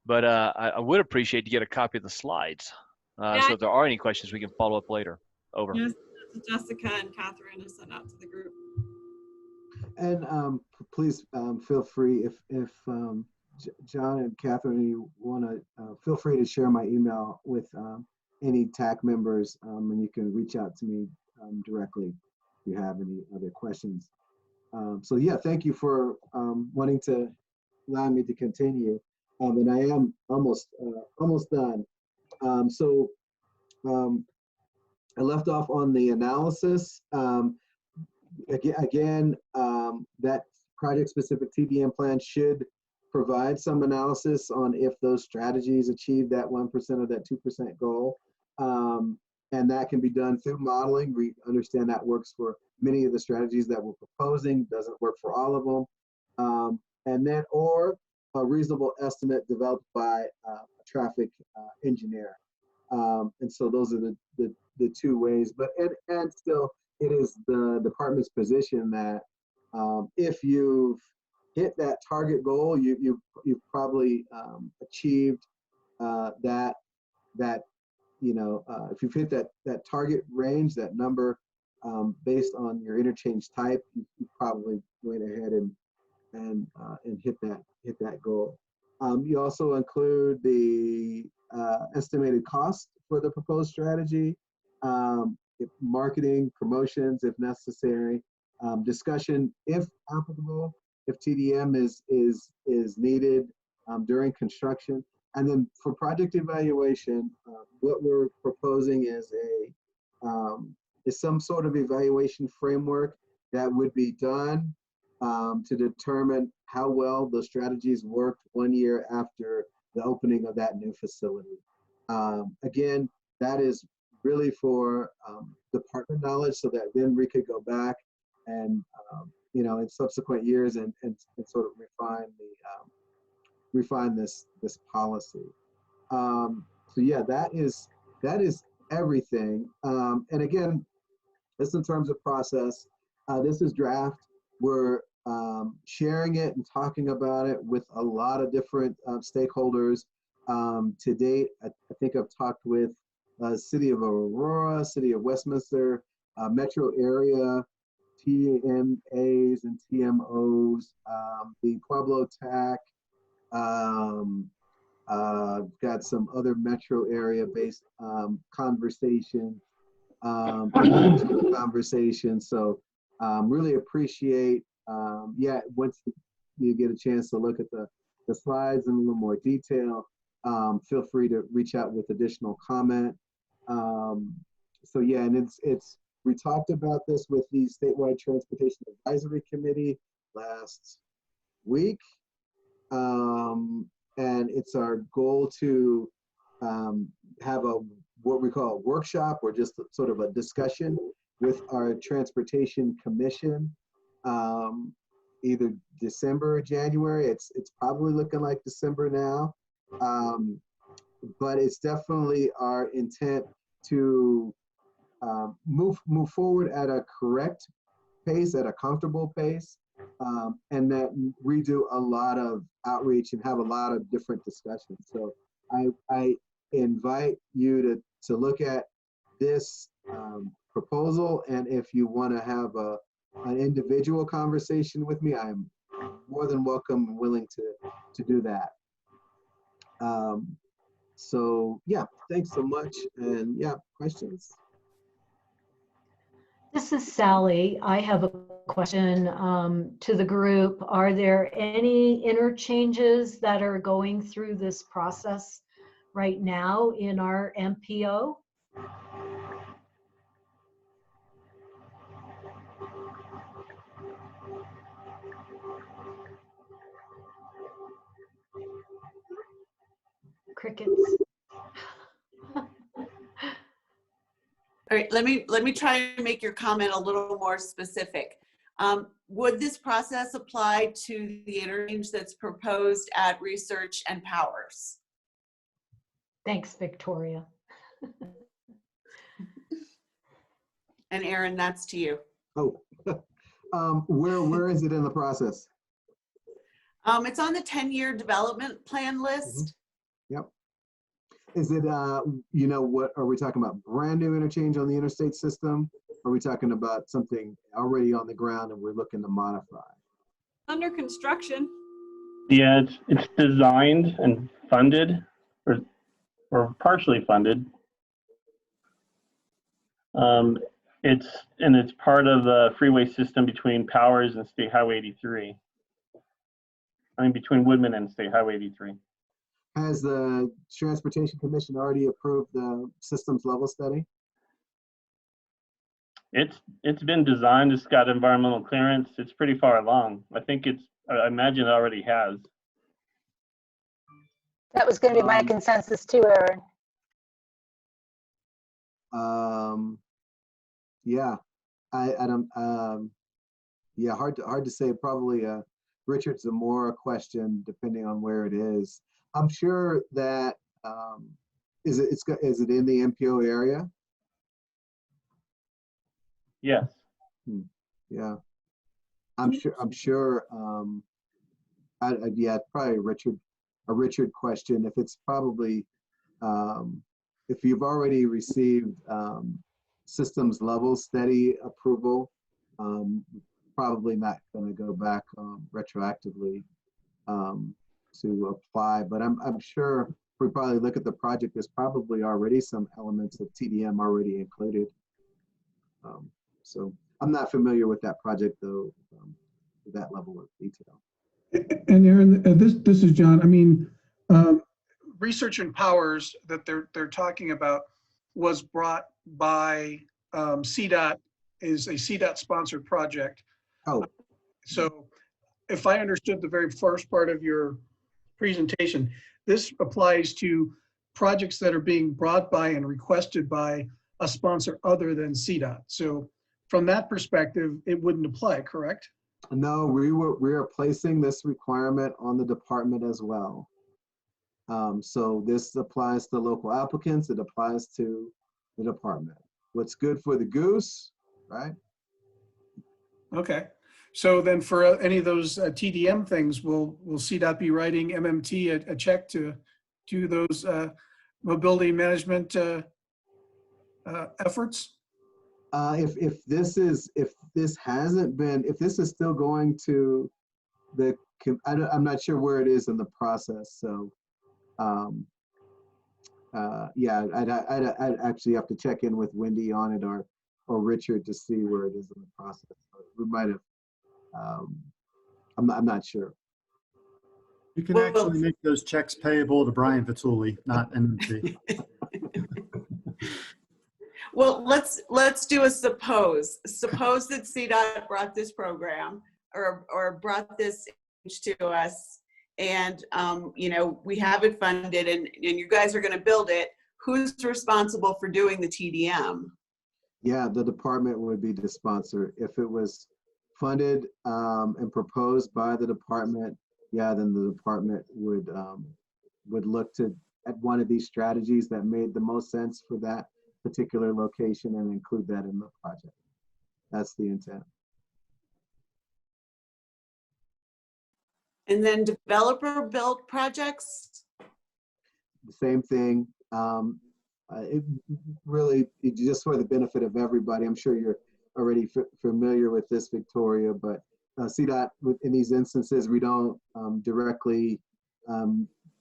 but I would appreciate to get a copy of the slides. So if there are any questions, we can follow up later. Over. Yes, Jessica and Catherine to send out to the group. And please feel free if John and Catherine, you want to feel free to share my email with any TAC members, and you can reach out to me directly if you have any other questions. So yeah, thank you for wanting to allow me to continue. And I am almost done. I left off on the analysis. Again, that project-specific TDM plan should provide some analysis on if those strategies achieve that 1% or that 2% goal. And that can be done through modeling. We understand that works for many of the strategies that we're proposing, doesn't work for all of them. And then, or a reasonable estimate developed by a traffic engineer. And so those are the two ways, but and still it is the department's position that if you've hit that target goal, you've probably achieved that if you've hit that target range, that number based on your interchange type, you probably went ahead and hit that goal. You also include the estimated cost for the proposed strategy, marketing, promotions if necessary, discussion if applicable, if TDM is needed during construction. And then for project evaluation, what we're proposing is some sort of evaluation framework that would be done to determine how well the strategies worked 1 year after the opening of that new facility. Again, that is really for department knowledge, so that then we could go back and in subsequent years and sort of refine this policy. So yeah, that is everything. And again, this in terms of process. This is draft. We're sharing it and talking about it with a lot of different stakeholders. To date, I think I've talked with City of Aurora, City of Westminster, metro area, TMAs and TMOs, the Pueblo TAC, got some other metro area based conversation. So really appreciate, once you get a chance to look at the slides in a little more detail, feel free to reach out with additional comment. So yeah, and We talked about this with the Statewide Transportation Advisory Committee last week. And it's our goal to have what we call a workshop or just sort of a discussion with our Transportation Commission, either December or January. It's probably looking like December now, but it's definitely our intent to move forward at a correct pace, at a comfortable pace, and that we do a lot of outreach and have a lot of different discussions. So I invite you to look at this proposal, and if you want to have an individual conversation with me, I'm more than welcome and willing to do that. So yeah, thanks so much. And yeah, questions? This is Sally. I have a question to the group. Are there any interchanges that are going through this process right now in our MPO? Crickets. All right, let me try and make your comment a little more specific. Would this process apply to the interchange that's proposed at Research and Powers? Thanks, Victoria. And Aaron, that's to you. Oh, where is it in the process? It's on the 10-year development plan list. Yep. Is it, you know, what are we talking about? Brand new interchange on the interstate system? Are we talking about something already on the ground and we're looking to modify? Under construction. Yeah, it's designed and funded, or partially funded. It's part of the freeway system between Powers and State Highway 83. I mean, between Woodman and State Highway 83. Has the Transportation Commission already approved the systems level study? It's been designed. It's got environmental clearance. It's pretty far along. I imagine it already has. That was going to be my consensus too, Aaron. Yeah, I don't. Yeah, hard to say. Probably Richard Zamora question, depending on where it is. I'm sure that is it in the MPO area? Yes. Yeah, I'm sure. Yeah, probably a Richard question. If it's probably if you've already received systems level study approval, probably not going to go back retroactively to apply. But I'm sure if we probably look at the project, there's probably already some elements of TDM already included. So I'm not familiar with that project though, with that level of detail. And Aaron, this is John. I mean, Research and Powers that they're talking about was brought by CDOT, is a CDOT sponsored project. Oh. So if I understood the very first part of your presentation, this applies to projects that are being brought by and requested by a sponsor other than CDOT. So from that perspective, it wouldn't apply, correct? No, we are placing this requirement on the department as well. So this applies to local applicants. It applies to the department. What's good for the goose, right? Okay. So then for any of those TDM things, will CDOT be writing MMT a check to do those mobility management efforts? If this is still going to the, I'm not sure where it is in the process. So yeah, I'd actually have to check in with Wendy on it or Richard to see where it is in the process. We might have, I'm not sure. You can actually make those checks payable to Brian Vituli, not MMT. Well, let's do a suppose. Suppose that CDOT brought this program or brought this to us, and we have it funded, and you guys are going to build it. Who's responsible for doing the TDM? Yeah, the department would be the sponsor. If it was funded and proposed by the department, yeah, then the department would look at one of these strategies that made the most sense for that particular location and include that in the project. That's the intent. And then developer built projects? The same thing. It really, just for the benefit of everybody, I'm sure you're already familiar with this, Victoria, but CDOT, in these instances, we don't directly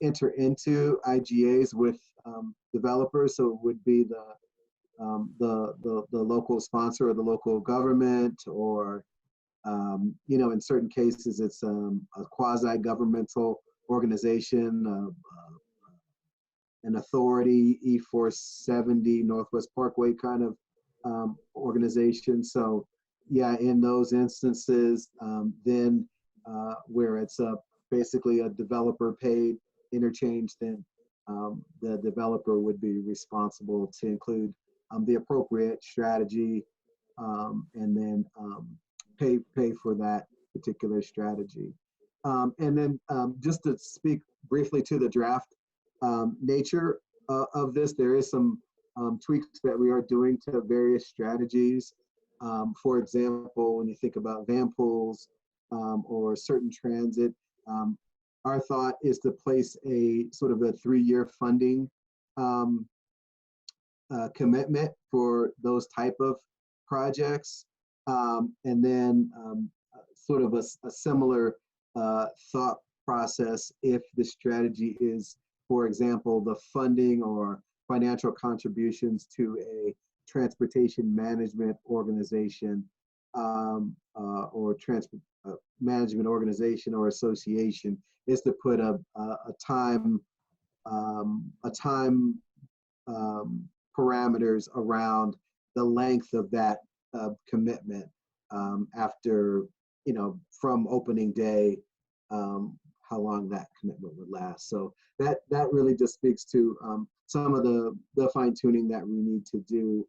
enter into IGAs with developers, so it would be the local sponsor or the local government, or in certain cases it's a quasi-governmental organization, an authority, E470 Northwest Parkway kind of organization. So yeah, in those instances, then where it's basically a developer paid interchange, then the developer would be responsible to include the appropriate strategy and then pay for that particular strategy. And then just to speak briefly to the draft nature of this, there is some tweaks that we are doing to various strategies. For example, when you think about van pools or certain transit, our thought is to place a sort of a 3-year funding commitment for those type of projects. And then sort of a similar thought process if the strategy is, for example, the funding or financial contributions to a transportation management organization or transport management organization or association, is to put a time parameters around the length of that commitment after, from opening day, how long that commitment would last. So that really just speaks to some of the fine tuning that we need to do,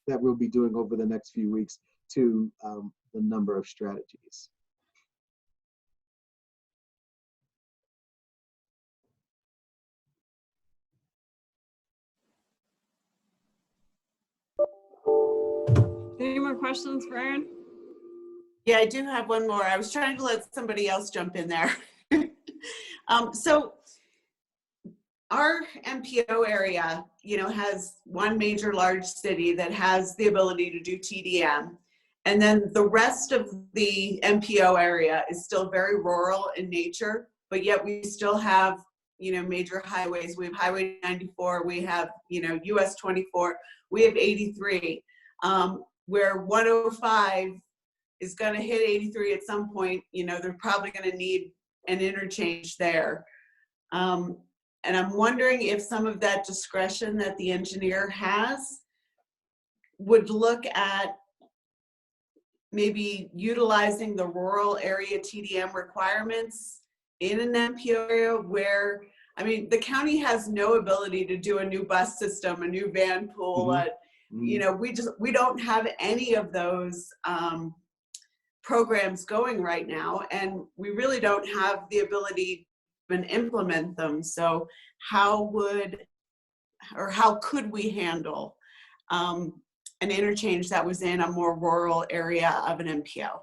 that we'll be doing over the next few weeks to the number of strategies. Any more questions for Aaron? Yeah, I do have one more. I was trying to let somebody else jump in there. So our MPO area, has one major large city that has the ability to do TDM. And then the rest of the MPO area is still very rural in nature, but yet we still have, major highways. We have Highway 94, we have, US 24, we have 83, where 105 is going to hit 83 at some point. They're probably going to need an interchange there. And I'm wondering if some of that discretion that the engineer has would look at maybe utilizing the rural area TDM requirements in an MPO area where, the county has no ability to do a new bus system, a new van pool. We don't have any of those programs going right now, and we really don't have the ability to even implement them. So how could we handle an interchange that was in a more rural area of an MPO?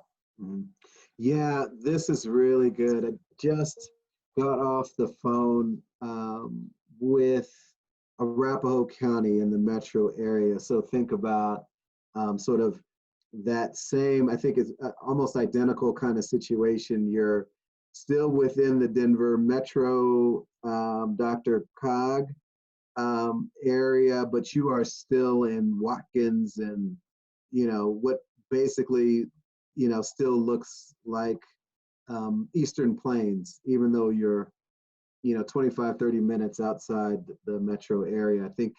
Yeah, this is really good. I just got off the phone with Arapahoe County in the metro area. So think about sort of that same, I think it's almost identical kind of situation. You're still within the Denver metro, Dr. Cog area, but you are still in Watkins and, what basically, still looks like Eastern Plains, even though you're, 25, 30 minutes outside the metro area. I think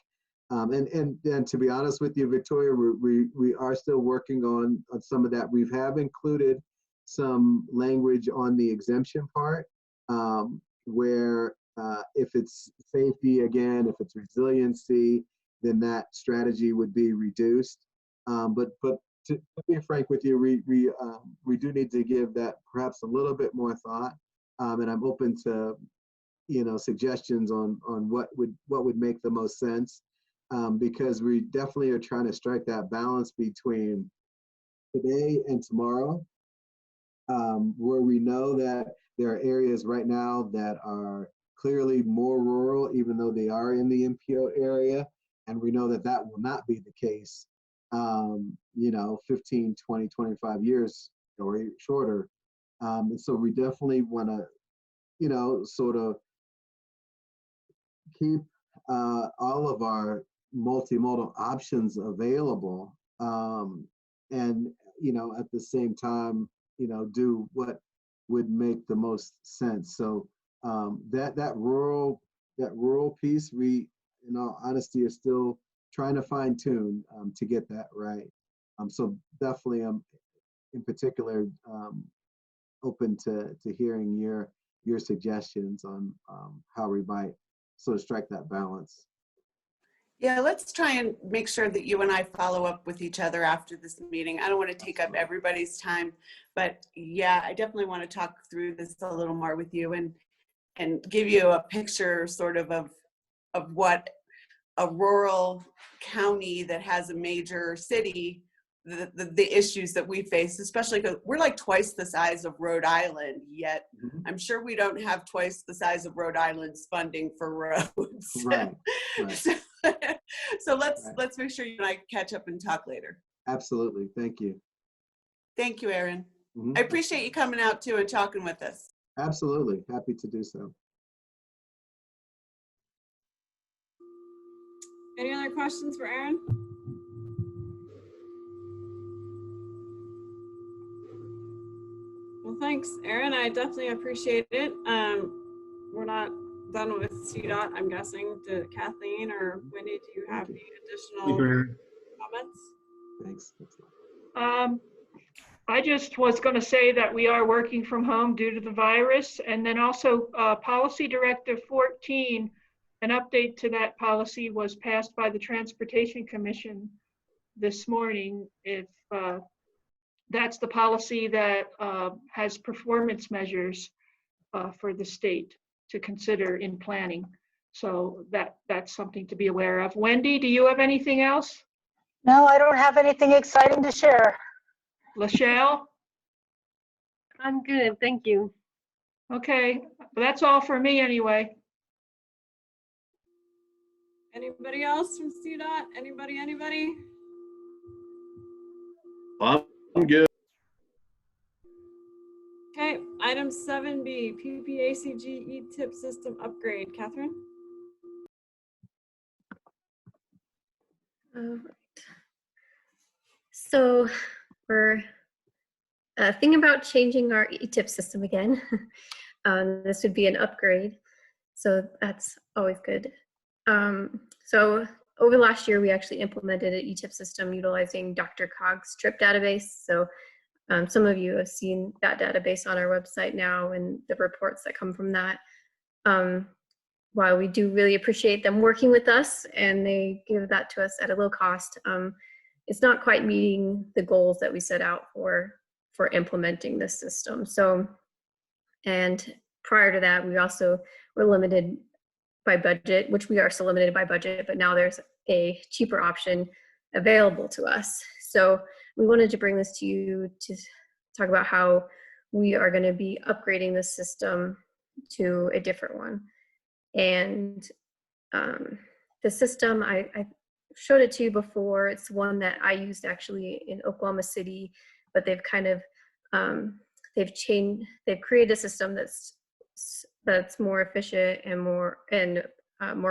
And to be honest with you, Victoria, we are still working on some of that. We have included some language on the exemption part, where if it's safety, again, if it's resiliency, then that strategy would be reduced. But to be frank with you, we do need to give that perhaps a little bit more thought, and I'm open to suggestions on what would make the most sense, because we definitely are trying to strike that balance between today and tomorrow, where we know that there are areas right now that are clearly more rural, even though they are in the MPO area, and we know that that will not be the case 15, 20, 25 years or shorter. And so we definitely want to, sort of keep all of our multimodal options available, and, at the same time, do what would make the most sense. So that rural piece, we, in all honesty, are still trying to fine tune to get that right. So definitely, in particular, open to hearing your suggestions on how we might sort of strike that balance. Yeah, let's try and make sure that you and I follow up with each other after this meeting. I don't want to take up everybody's time, but yeah, I definitely want to talk through this a little more with you and give you a picture sort of what a rural county that has a major city, the issues that we face, especially because we're like twice the size of Rhode Island, yet I'm sure we don't have twice the size of Rhode Island's funding for roads. Right. So let's make sure you and I catch up and talk later. Absolutely. Thank you. Thank you, Aaron. I appreciate you coming out too and talking with us. Absolutely. Happy to do so. Any other questions for Aaron? Well, thanks, Aaron. I definitely appreciate it. We're not done with CDOT, I'm guessing. To Kathleen or Wendy, do you have any additional comments? Thanks. I just was going to say that we are working from home due to the virus, and then also Policy Directive 14, an update to that policy was passed by the Transportation Commission this morning. If that's the policy that has performance measures for the state to consider in planning. So that's something to be aware of. Wendy, do you have anything else? No, I don't have anything exciting to share. Lachelle? I'm good, thank you. Okay, that's all for me anyway. Anybody else from CDOT? Anybody? I'm good. Okay, item 7B, PPACG E-tip system upgrade. Catherine? All right. So we're thinking about changing our E-tip system again. This would be an upgrade, so that's always good. So over the last year, we actually implemented an E-tip system utilizing Dr. Cog's trip database. So some of you have seen that database on our website now and the reports that come from that. While we do really appreciate them working with us and they give that to us at a low cost, it's not quite meeting the goals that we set out for implementing this system. So, and prior to that, we also were limited by budget, which we are still limited by budget, but now there's a cheaper option available to us. So we wanted to bring this to you to talk about how we are going to be upgrading this system to a different one. And the system, I showed it to you before. It's one that I used actually in Oklahoma City, but they've kind of, they've created a system that's more efficient and more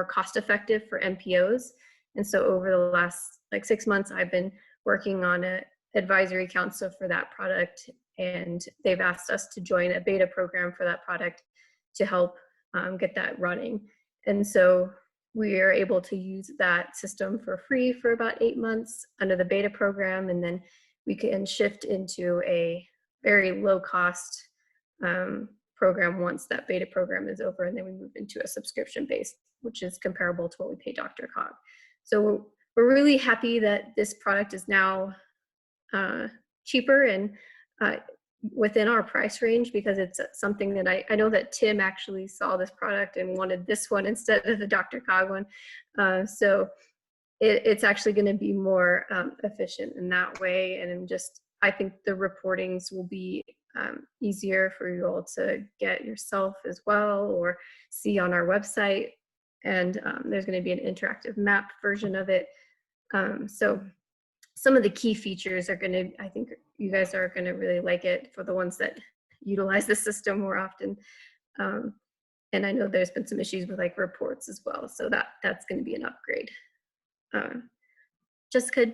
cost effective for MPOs. And so over the last 6 months, I've been working on an advisory council for that product, and they've asked us to join a beta program for that product to help get that running. And so we are able to use that system for free for about 8 months under the beta program, and then we can shift into a very low cost program once that beta program is over, and then we move into a subscription base, which is comparable to what we pay Dr. Cog. So we're really happy that this product is now cheaper and within our price range, because it's something that I know that Tim actually saw this product and wanted this one instead of the Dr. Cog one. So it's actually going to be more efficient in that way. And I think the reportings will be easier for you all to get yourself as well, or see on our website. And there's going to be an interactive map version of it. So some of the key features are going to, I think you guys are going to really like it for the ones that utilize the system more often. And I know there's been some issues with like reports as well. So that's going to be an upgrade. Jessica,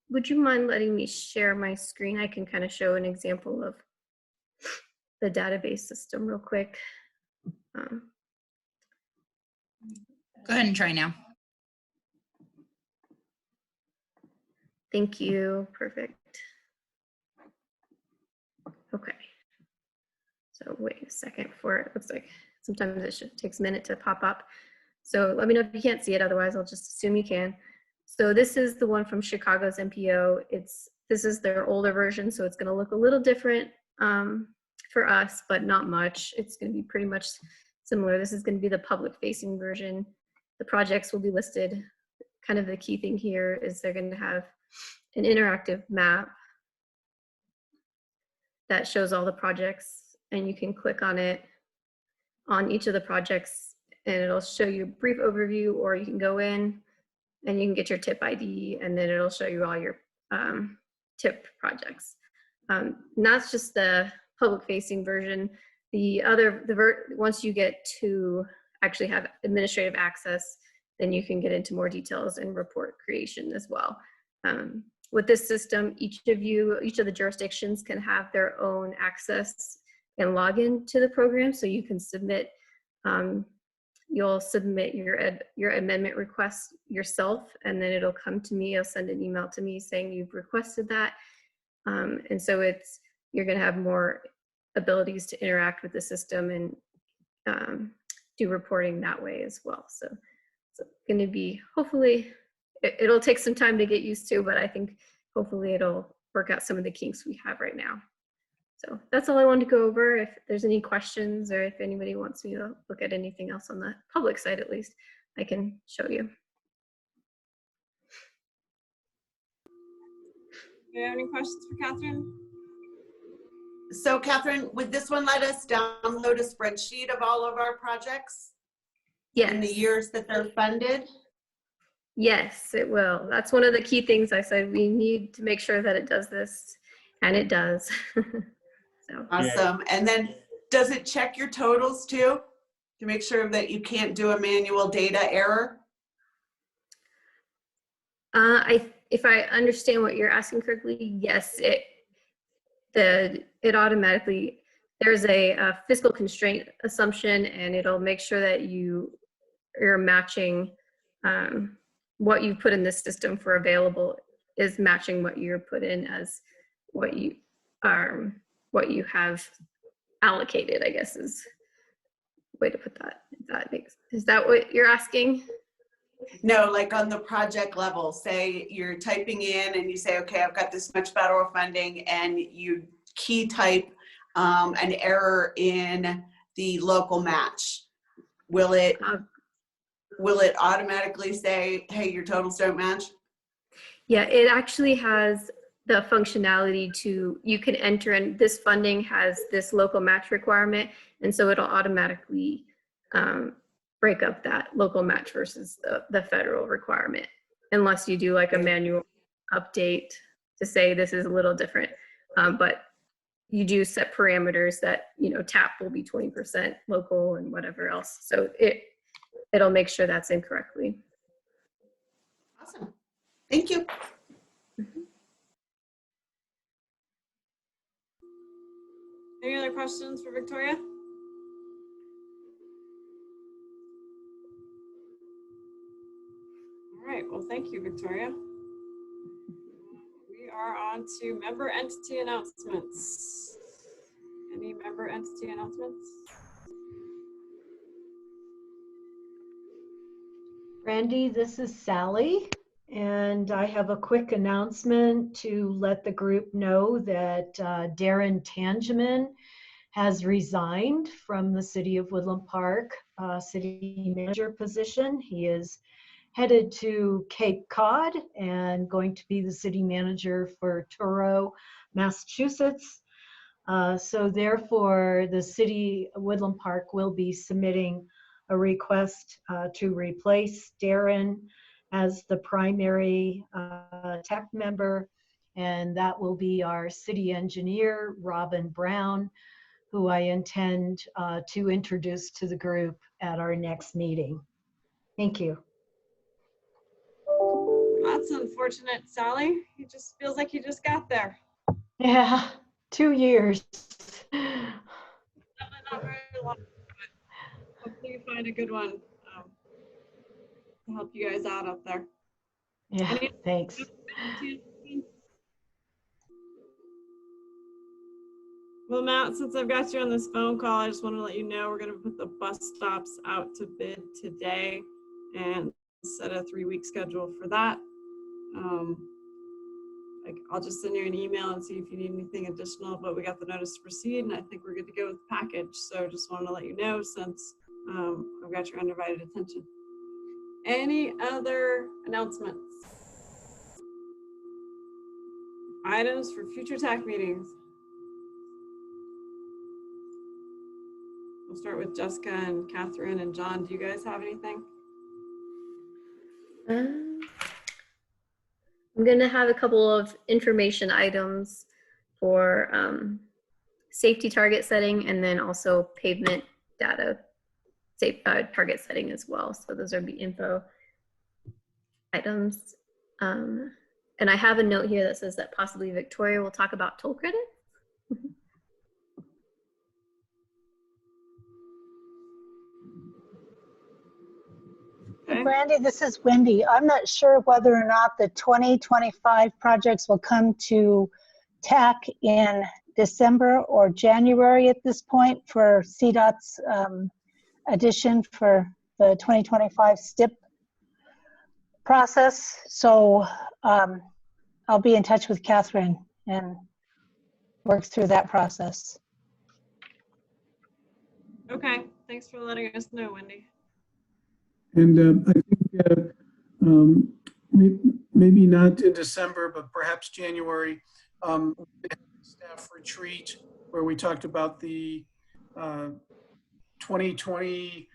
would you mind letting me share my screen? I can kind of show an example of the database system real quick. Go ahead and try now. Thank you. Perfect. Okay. So wait a second for it. Looks like sometimes it takes a minute to pop up. So let me know if you can't see it. Otherwise, I'll just assume you can. So this is the one from Chicago's MPO. This is their older version, so it's going to look a little different for us, but not much. It's going to be pretty much similar. This is going to be the public-facing version. The projects will be listed. Kind of the key thing here is they're going to have an interactive map that shows all the projects, and you can click on it on each of the projects and it'll show you a brief overview, or you can go in and you can get your tip ID, and then it'll show you all your tip projects. And that's just the public facing version. Once you get to actually have administrative access, then you can get into more details and report creation as well. With this system, each of the jurisdictions can have their own access and login to the program. So you can submit, you'll submit your amendment request yourself, and then it'll come to me. I'll send an email to me saying you've requested that. And so you're gonna have more abilities to interact with the system and do reporting that way as well. So it's gonna be, hopefully, it'll take some time to get used to, but I think hopefully it'll work out some of the kinks we have right now. So that's all I wanted to go over. If there's any questions, or if anybody wants me to look at anything else on the public side, at least, I can show you. Do you have any questions for Catherine? So Catherine, would this one let us download a spreadsheet of all of our projects? Yes. In the years that they're funded? Yes, it will. That's one of the key things I said. We need to make sure that it does this, and it does. So. Awesome. And then does it check your totals too, to make sure that you can't do a manual data error? If I understand what you're asking correctly, yes, it automatically, there's a fiscal constraint assumption, and it'll make sure that you're matching what you put in this system for available is matching what you're put in as what you have allocated, I guess is the way to put that. Is that what you're asking? No, like on the project level, say you're typing in and you say, okay, I've got this much federal funding, and you key type an error in the local match. Will it automatically say, hey, your totals don't match? Yeah, it actually has the functionality you can enter in, this funding has this local match requirement, and so it'll automatically break up that local match versus the federal requirement, unless you do like a manual update to say this is a little different. But you do set parameters that, TAP will be 20% local and whatever else. So it'll make sure that's in correctly. Awesome. Thank you. Any other questions for Victoria? well, thank you, Victoria. We are on to member entity announcements. Any member entity announcements? Randy, this is Sally, and I have a quick announcement to let the group know that Darren Tangeman has resigned from the City of Woodland Park city manager position. He is headed to Cape Cod and going to be the city manager for Truro, Massachusetts. So therefore, the City of Woodland Park will be submitting a request to replace Darren as the primary tech member, and that will be our city engineer, Robin Brown, who I intend to introduce to the group at our next meeting. Thank you. That's unfortunate, Sally. He just feels like he just got there. Yeah, 2 years. Not very long, but hopefully you find a good one to help you guys out up there. Yeah, thanks. Well, Matt, since I've got you on this phone call, I just want to let you know we're going to put the bus stops out to bid today and set a 3-week schedule for that. I'll just send you an email and see if you need anything additional, but we got the notice to proceed and I think we're good to go with the package. So just wanted to let you know since I've got your undivided attention. Any other announcements? Items for future TAC meetings? We'll start with Jessica and Catherine and John. Do you guys have anything? I'm going to have a couple of information items for safety target setting and then also pavement data target setting as well. So those are the info items. And I have a note here that says that possibly Victoria will talk about toll credits. Hey, Brandy, this is Wendy. I'm not sure whether or not the 2025 projects will come to TAC in December or January at this point for CDOT's addition for the 2025 STIP process. So I'll be in touch with Catherine and work through that process. Okay, thanks for letting us know, Wendy. And I think maybe not in December, but perhaps January, we had a staff retreat where we talked about the 2020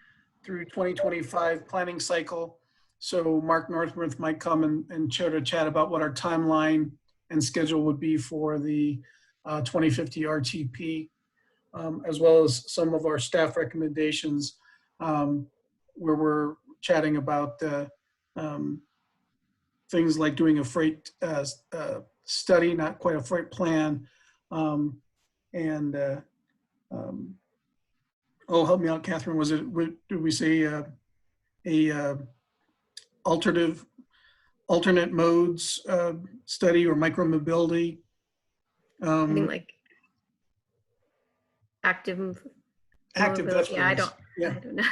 through 2025 planning cycle. So Mark Northworth might come and chat about what our timeline and schedule would be for the 2050 RTP, as well as some of our staff recommendations where we're chatting about things like doing a freight study, not quite a freight plan, oh, help me out, Catherine. Did we say a alternate modes study or micromobility? I think like active. That's yeah, I what it is. I don't know.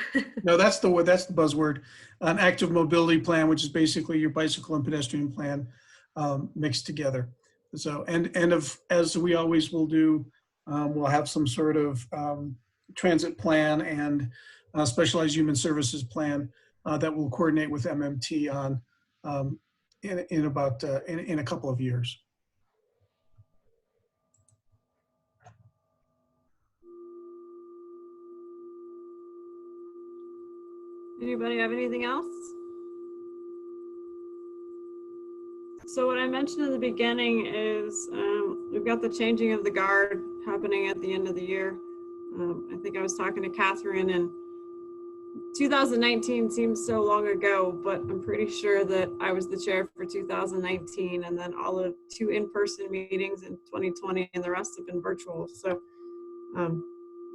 No, that's the word. That's the buzzword. An active mobility plan, which is basically your bicycle and pedestrian plan mixed together. So, as we always will do, we'll have some sort of transit plan and specialized human services plan that we'll coordinate with MMT on in a couple of years. Anybody have anything else? So what I mentioned in the beginning is we've got the changing of the guard happening at the end of the year. I think I was talking to Catherine, and 2019 seems so long ago, but I'm pretty sure that I was the chair for 2019 and then all of 2 in-person meetings in 2020 and the rest have been virtual. So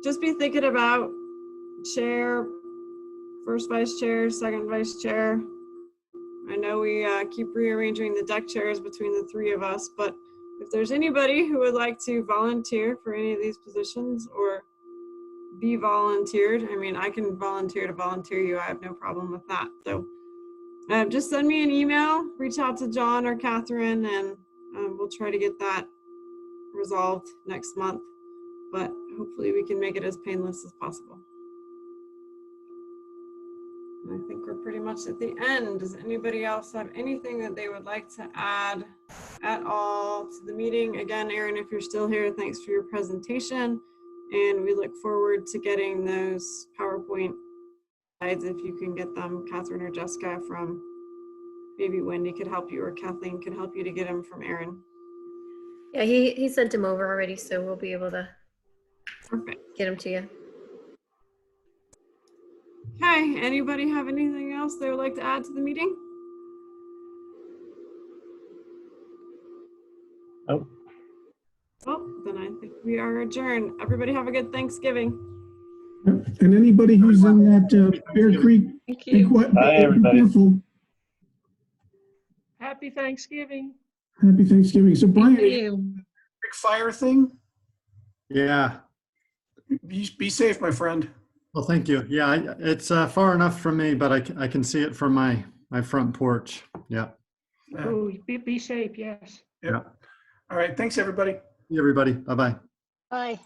just be thinking about chair, first vice chair, second vice chair. I know we keep rearranging the deck chairs between the three of us, but if there's anybody who would like to volunteer for any of these positions or be volunteered, I mean, I can volunteer to volunteer you. I have no problem with that. So just send me an email, reach out to John or Catherine, and we'll try to get that resolved next month. But hopefully we can make it as painless as possible. And I think we're pretty much at the end. Does anybody else have anything that they would like to add at all to the meeting? Again, Aaron, if you're still here, thanks for your presentation. And we look forward to getting those PowerPoint slides if you can get them. Catherine or Jessica from, maybe Wendy could help you, or Kathleen could help you to get them from Aaron. Yeah, he sent him over already, so we'll be able to get him to you. Okay, anybody have anything else they would like to add to the meeting? Nope. Well, then I think we are adjourned. Everybody have a good Thanksgiving. And anybody who's in that Bear Creek, Thank you. Bye, everybody. careful. Happy Thanksgiving. Happy Thanksgiving. So Brian, Thank you. Big fire thing. Yeah. Be safe, my friend. Well, thank you. Yeah, it's far enough from me, but I can see it from my front porch. Yeah. Oh, be safe, yes. Yeah. All right. Thanks, everybody. See you, everybody. Bye-bye. Bye.